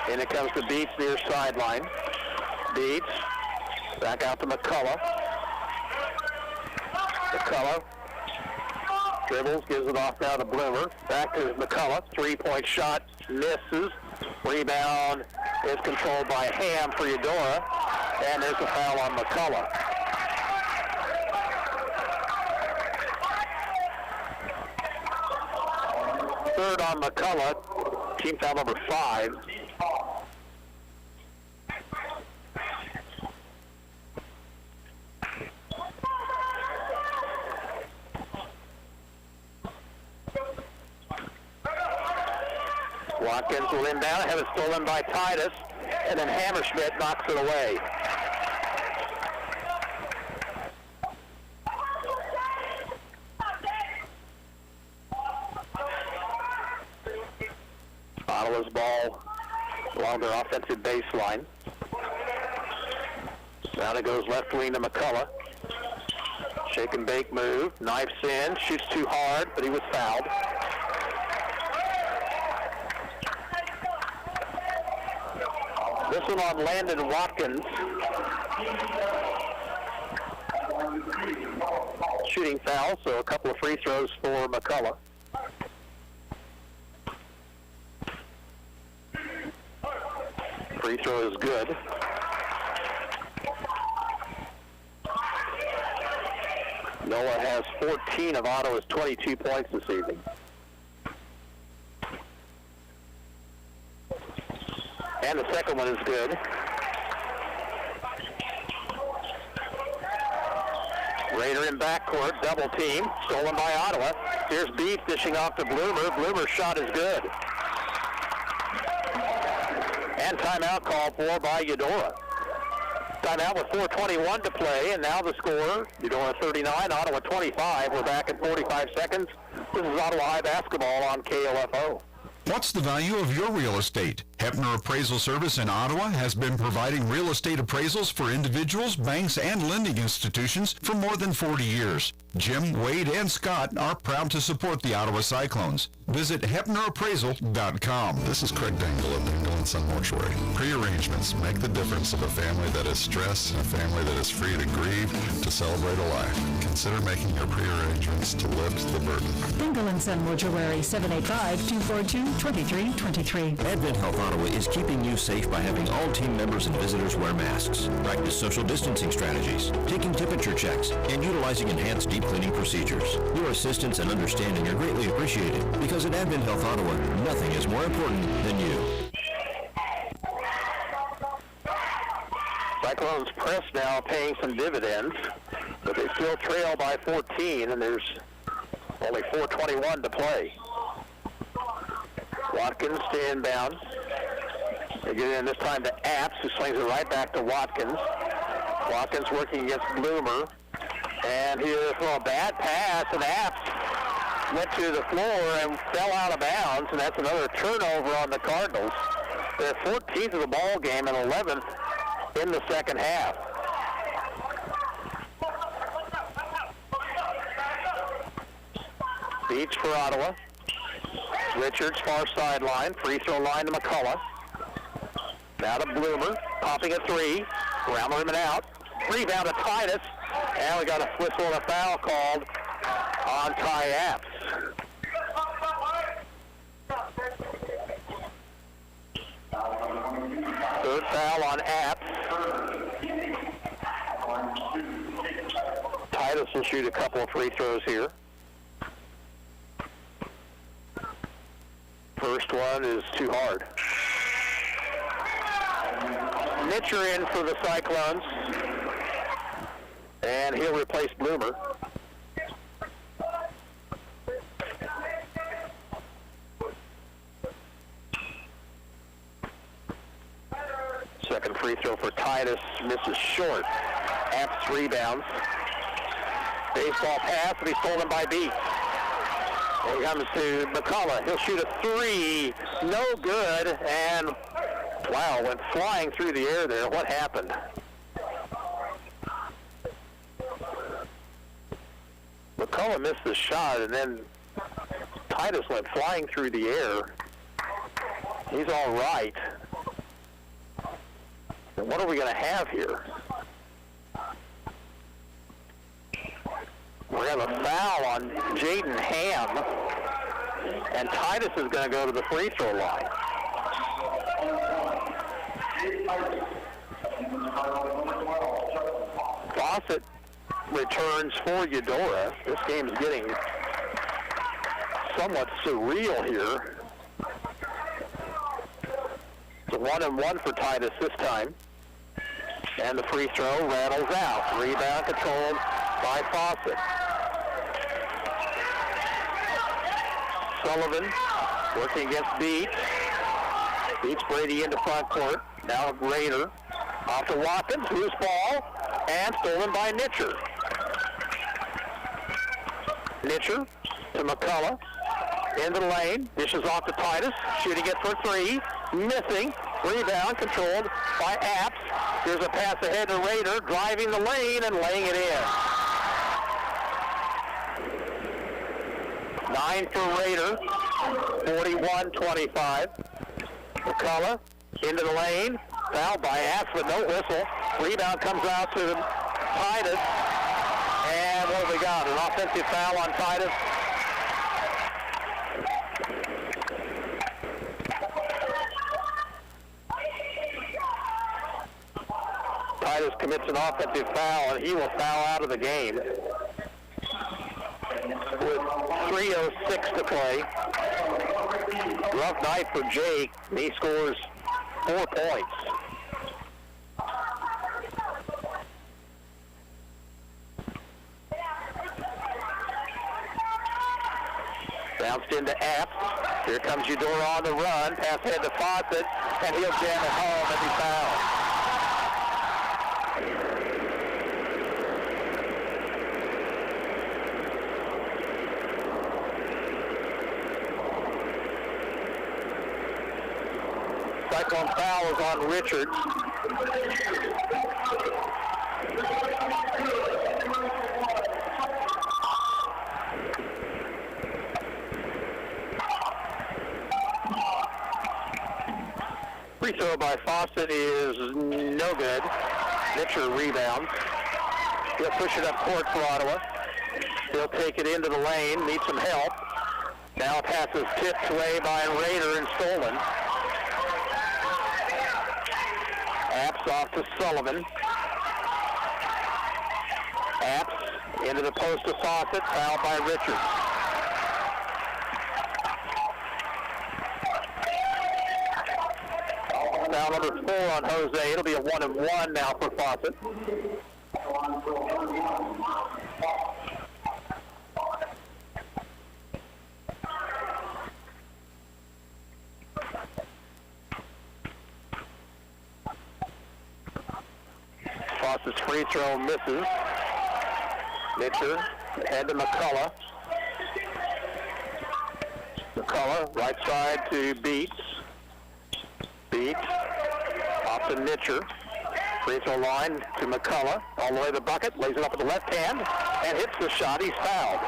And it comes to Beats near sideline. Beats, back out to McCullough. McCullough dribbles, gives it off now to Bloomer. Back to McCullough. Three-point shot misses. Rebound is controlled by Ham for Eudora. And there's a foul on McCullough. Third on McCullough. Team foul number 5. Watkins will inbound, have it stolen by Titus, and then Hammerschmidt knocks it away. Ottawa's ball along their offensive baseline. Now it goes left wing to McCullough. Shake and bake move, knifes in, shoots too hard, but he was fouled. This one on Landon Watkins. Shooting foul, so a couple of free throws for McCullough. Free throw is good. Noah has 14 of Ottawa's 22 points this evening. And the second one is good. Raider in backcourt, double team, stolen by Ottawa. Here's Beef dishing off to Bloomer. Bloomer's shot is good. And timeout called for by Eudora. Timeout with 4:21 to play, and now the score, Eudora 39, Ottawa 25. We're back in 45 seconds. This is Ottawa High basketball on KOFO.
What's the value of your real estate? Hepner Appraisal Service in Ottawa has been providing real estate appraisals for individuals, banks, and lending institutions for more than 40 years. Jim, Wade, and Scott are proud to support the Ottawa Cyclones. Visit HepnerAppraisal.com.
This is Craig Dingle of Dingle & Son Mortuary. Pre-arrangements make the difference of a family that is stressed and a family that is free to grieve, to celebrate a life. Consider making your pre-arrangements to lift the burden.
Dingle & Son Mortuary, 785-242-2323.
Advent Health Ottawa is keeping you safe by having all team members and visitors wear masks, practice social distancing strategies, taking temperature checks, and utilizing enhanced deep cleaning procedures. Your assistance and understanding are greatly appreciated because at Advent Health Ottawa, nothing is more important than you.
Cyclones press now paying some dividends, but they still trail by 14, and there's only 4:21 to play. Watkins to inbound. They get in this time to Apps, who slings it right back to Watkins. Watkins working against Bloomer. And here for a bad pass, and Apps went to the floor and fell out of bounds, and that's another turnover on the Cardinals. They're 14th of the ball game and 11th in the second half. Beach for Ottawa. Richards, far sideline, free throw line to McCullough. Now to Bloomer, popping a three, around the rim and out. Rebound to Titus, and we got a whistle and a foul called on Ty Apps. Third foul on Apps. Titus will shoot a couple of free throws here. First one is too hard. Mitcher in for the Cyclones, and he'll replace Bloomer. Second free throw for Titus, misses short. Apps rebounds. Baseball pass, and he's stolen by Beats. Here comes to McCullough. He'll shoot a three. No good. And, wow, went flying through the air there. What happened? McCullough missed the shot, and then Titus went flying through the air. He's all right. And what are we going to have here? We have a foul on Jaden Ham, and Titus is going to go to the free throw line. Fawcett returns for Eudora. This game's getting somewhat surreal here. It's a 1-and-1 for Titus this time. And the free throw rattles out. Rebound controlled by Fawcett. Sullivan working against Beats. Beats Brady into front court. Now Raider off to Watkins. Loose ball. And stolen by Nitcher. Nitcher to McCullough. Into the lane. Dishes off to Titus. Shooting it for three. Missing. Rebound controlled by Apps. Here's a pass ahead to Raider. Driving the lane and laying it in. 9 for Raider. 41-25. McCullough into the lane. Fouled by Apps with no whistle. Rebound comes out to Titus. And what have we got? An offensive foul on Titus. Titus commits an offensive foul, and he will foul out of the game. With 3:06 to play. Rough night for Jake. He scores 4 points. Bounced into Apps. Here comes Eudora on the run. Pass ahead to Fawcett, and he'll jam it home as he fouls. Cyclone foul is on Richards. Free throw by Fawcett is no good. Mitchell rebounds. He'll push it up court for Ottawa. He'll take it into the lane, needs some help. Now pass is tipped away by Rader and stolen. Apps off to Sullivan. Apps into the post of Fawcett, fouled by Richards. Foul number 4 on Jose. It'll be a 1-and-1 now for Fawcett. Fawcett's free throw misses. Mitchell, head to McCullough. McCullough, right side to Beats. Beats, off to Mitchell. Free throw line to McCullough. All the way to the bucket, lays it up with the left hand, and hits the shot. He's fouled.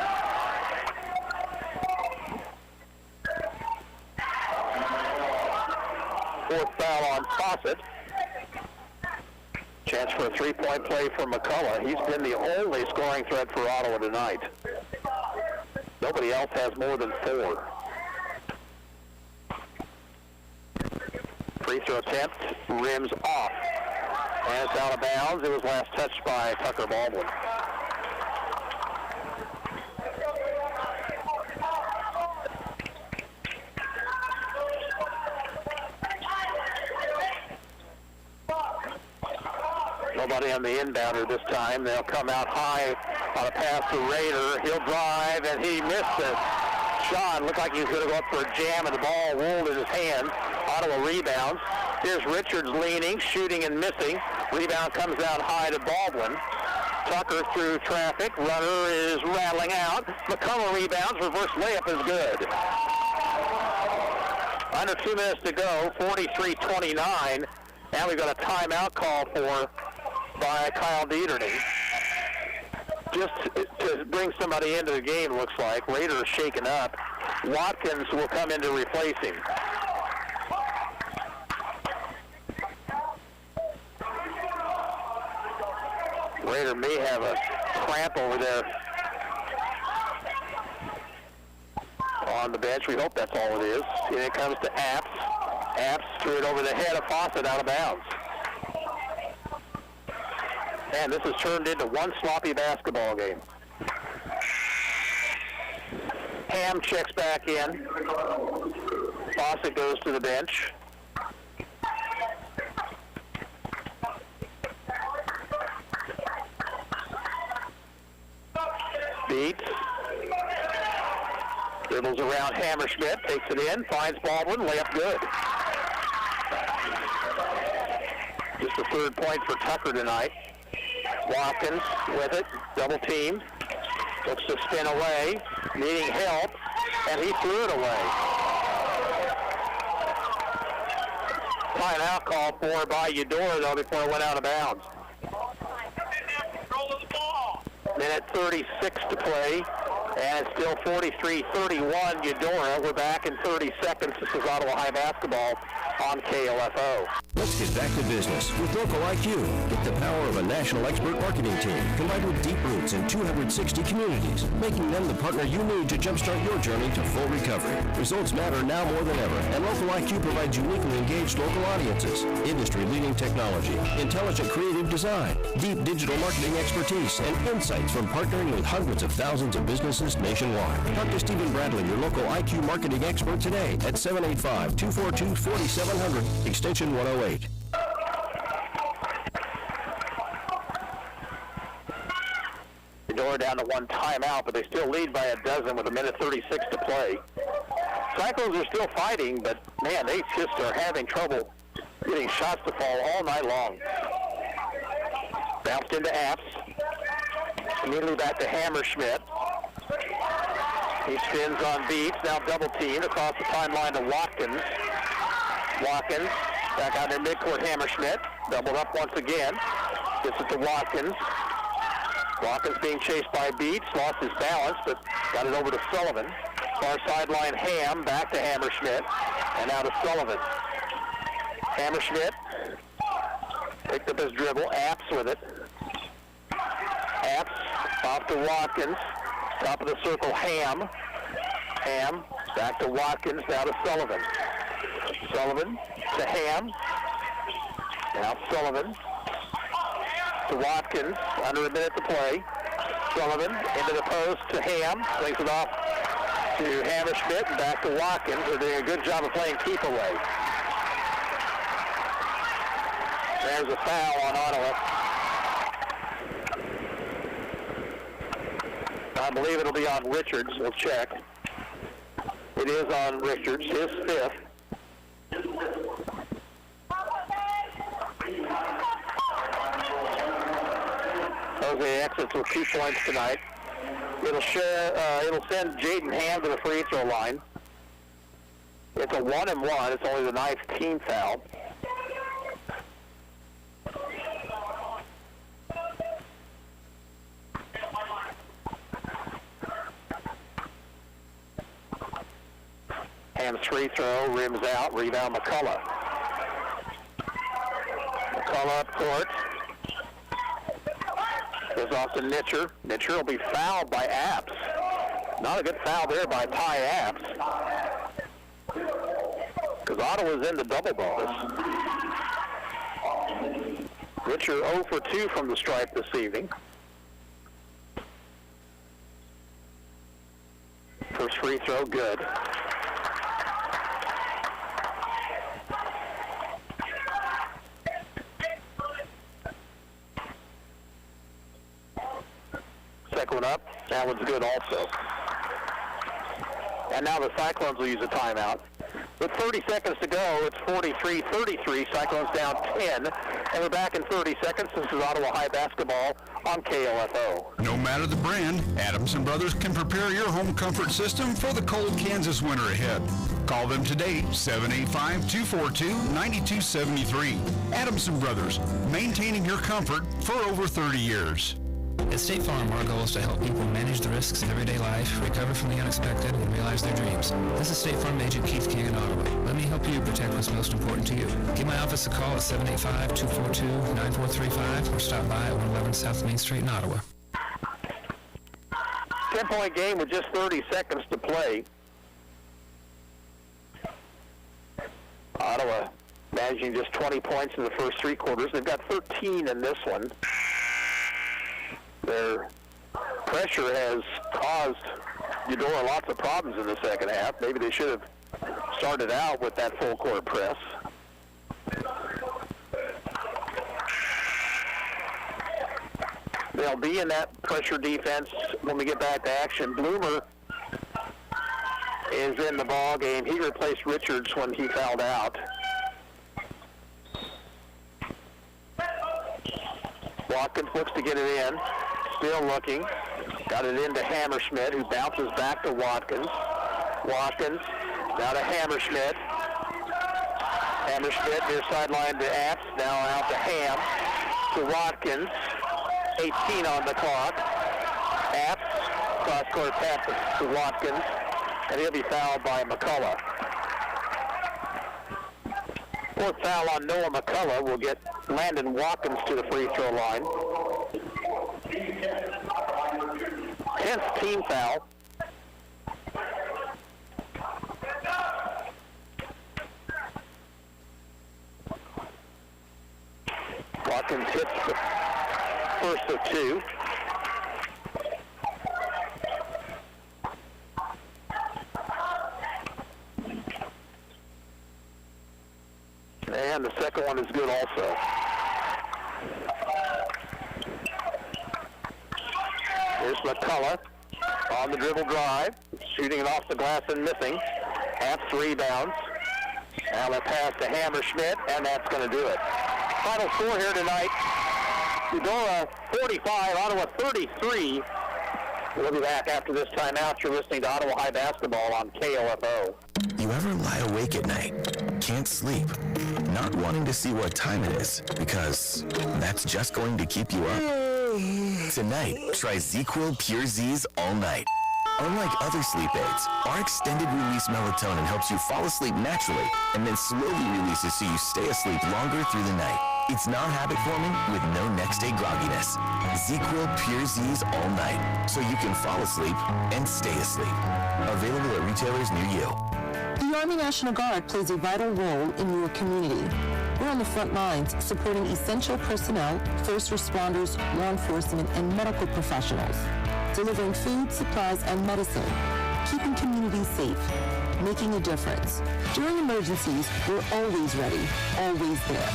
Fourth foul on Fawcett. Chance for a three-point play for McCullough. He's been the only scoring threat for Ottawa tonight. Nobody else has more than 4. Free throw attempt, rims off. And it's out of bounds. It was last touched by Tucker Baldwin. Nobody on the inbounder this time. They'll come out high on a pass to Rader. He'll drive, and he missed it. Shot looked like he was going to go up for a jam, and the ball rolled in his hands. Ottawa rebounds. Here's Richards leaning, shooting and missing. Rebound comes out high to Baldwin. Tucker through traffic. Runner is rattling out. McCullough rebounds. Reverse layup is good. Under 2 minutes to go. 43-29. Now we've got a timeout call for by Kyle Dieterning. Just to bring somebody into the game, looks like. Rader is shaken up. Watkins will come in to replace him. Rader may have a cramp over there on the bench. We hope that's all it is. And it comes to Apps. Apps threw it over the head of Fawcett, out of bounds. And this has turned into one sloppy basketball game. Ham checks back in. Fawcett goes to the bench. Beats. Dribbles around Hammerschmidt, takes it in, finds Baldwin, layup good. Just the 3rd point for Tucker tonight. Watkins with it, double team. Looks to spin away, needing help, and he threw it away. Timeout call for by Eudora, though, before it went out of bounds. Minute 36 to play, and it's still 43-31 Eudora. We're back in 30 seconds. This is Ottawa High basketball on KLFO.
Let's get back to business with Local IQ. Get the power of a national expert marketing team combined with deep roots in 260 communities, making them the partner you need to jumpstart your journey to full recovery. Results matter now more than ever, and Local IQ provides uniquely engaged local audiences, industry-leading technology, intelligent creative design, deep digital marketing expertise, and insights from partnering with hundreds of thousands of businesses nationwide. Talk to Stephen Bradley, your local IQ marketing expert today at 785-242-4700, extension 108.
Eudora down to one timeout, but they still lead by a dozen with 1:36 to play. Cyclones are still fighting, but man, they just are having trouble getting shots to fall all night long. Bounced into Apps. Immediately back to Hammerschmidt. He spins on Beats, now double teamed across the timeline to Watkins. Watkins Back out in midcourt, Hammerschmidt. Doubled up once again. Gets it to Watkins. Watkins being chased by Beach. Lost his balance, but got it over to Sullivan. Far sideline, Ham. Back to Hammerschmidt. And now to Sullivan. Hammerschmidt picked up his dribble. Apps with it. Apps off to Watkins. Top of the circle, Ham. Ham back to Watkins. Now to Sullivan. Sullivan to Ham. Now Sullivan to Watkins. Under a minute to play. Sullivan into the post to Ham. Swings it off to Hammerschmidt and back to Watkins. They're doing a good job of playing keep away. There's a foul on Ottawa. I believe it'll be on Richards. We'll check. It is on Richards, his fifth. Jose exits with 2 points tonight. It'll send Jaden Ham to the free throw line. It's a 1-and-1. It's only the 9th team foul. Ham's free throw, rims out, rebound McCullough. McCullough up court. Goes off to Nitcher. Nitcher will be fouled by Apps. Not a good foul there by Ty Apps. Because Ottawa's in the double bonus. Nitcher 0 for 2 from the stripe this evening. First free throw, good. Second one up. That one's good also. And now the Cyclones will use a timeout. With 30 seconds to go, it's 43-33. Cyclones down 10. And we're back in 30 seconds. This is Ottawa High basketball on KOFO.
No matter the brand, Adams & Brothers can prepare your home comfort system for the cold Kansas winter ahead. Call them today, 785-242-9273. Adams & Brothers, maintaining your comfort for over 30 years.
At State Farm, our goal is to help people manage the risks in everyday life, recover from the unexpected, and realize their dreams. This is State Farm Agent Keith King in Ottawa. Let me help you protect what's most important to you. Give my office a call at 785-242-9435 or stop by at 111 South Main Street in Ottawa.
10-point game with just 30 seconds to play. Ottawa managing just 20 points in the first 3 quarters. They've got 13 in this one. Their pressure has caused Eudora lots of problems in the second half. Maybe they should have started out with that full court press. They'll be in that pressure defense when we get back to action. Bloomer is in the ball game. He replaced Richards when he fouled out. Watkins looks to get it in. Still looking. Got it into Hammerschmidt, who bounces back to Watkins. Watkins, now to Hammerschmidt. Hammerschmidt near sideline to Apps, now out to Ham. To Watkins. 18 on the clock. Apps, cross-court pass to Watkins, and he'll be fouled by McCullough. Fourth foul on Noah McCullough will get Landon Watkins to the free throw line. 10th team foul. Watkins hits the first of 2. And the second one is good also. Here's McCullough on the dribble drive, shooting it off the glass and missing. Apps rebounds. Now a pass to Hammerschmidt, and that's going to do it. Final score here tonight, Eudora 45, Ottawa 33. We'll be back after this timeout. You're listening to Ottawa High Basketball on KOFO.
You ever lie awake at night, can't sleep, not wanting to see what time it is because that's just going to keep you up? Tonight, try ZzzQuil Pure Z's all night. Unlike other sleep aids, our extended-release melatonin helps you fall asleep naturally and then slowly releases so you stay asleep longer through the night. It's not habit-forming with no next-day grogginess. ZzzQuil Pure Z's all night so you can fall asleep and stay asleep. Available at retailers near you.
The Army National Guard plays a vital role in your community. We're on the front lines supporting essential personnel, first responders, law enforcement, and medical professionals, delivering food, supplies, and medicine, keeping communities safe, making a difference. During emergencies, we're always ready, always there.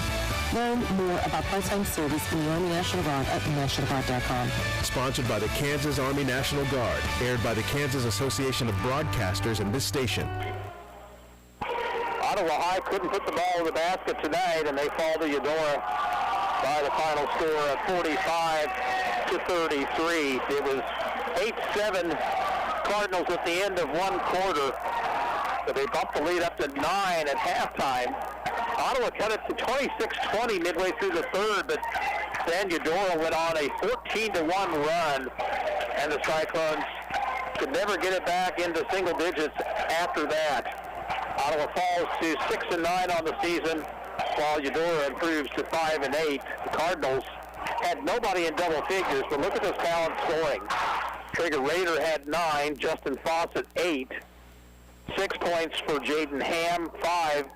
Learn more about part-time service in the Army National Guard at nationalguard.com.
Sponsored by the Kansas Army National Guard, aired by the Kansas Association of Broadcasters and this station.
Ottawa High couldn't put the ball in the basket tonight, and they fall to Eudora by the final score of 45-33. It was 8-7 Cardinals at the end of one quarter, but they bumped the lead up to 9 at halftime. Ottawa cut it to 26-20 midway through the third, but then Eudora went on a 14-1 run, and the Cyclones could never get it back into single digits after that. Ottawa falls to 6-9 on the season, while Eudora improves to 5-8. The Cardinals had nobody in double figures, but look at this talent scoring. Trigger Rader had 9, Justin Fawcett 8, 6 points for Jaden Ham, 5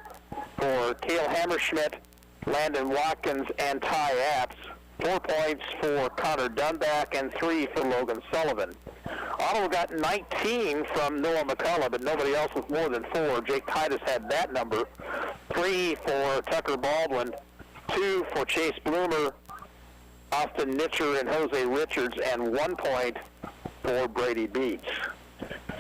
for Cale Hammerschmidt, Landon Watkins, and Ty Apps, 4 points for Connor Dunback, and 3 for Logan Sullivan. Ottawa got 19 from Noah McCullough, but nobody else with more than 4. Jake Titus had that number. 3 for Tucker Baldwin, 2 for Chase Bloomer, Austin Nitcher, and Jose Richards, and 1 point for Brady Beats.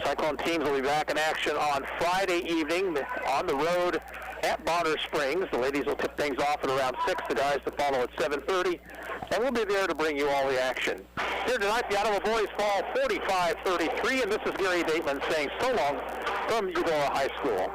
Cyclone teams will be back in action on Friday evening on the road at Bonner Springs. The ladies will tip things off at around 6, the guys to follow at 7:30, and we'll be there to bring you all the action. Here tonight, the Ottawa boys fall 45-33, and this is Gary Bateman saying so long from Eudora High School.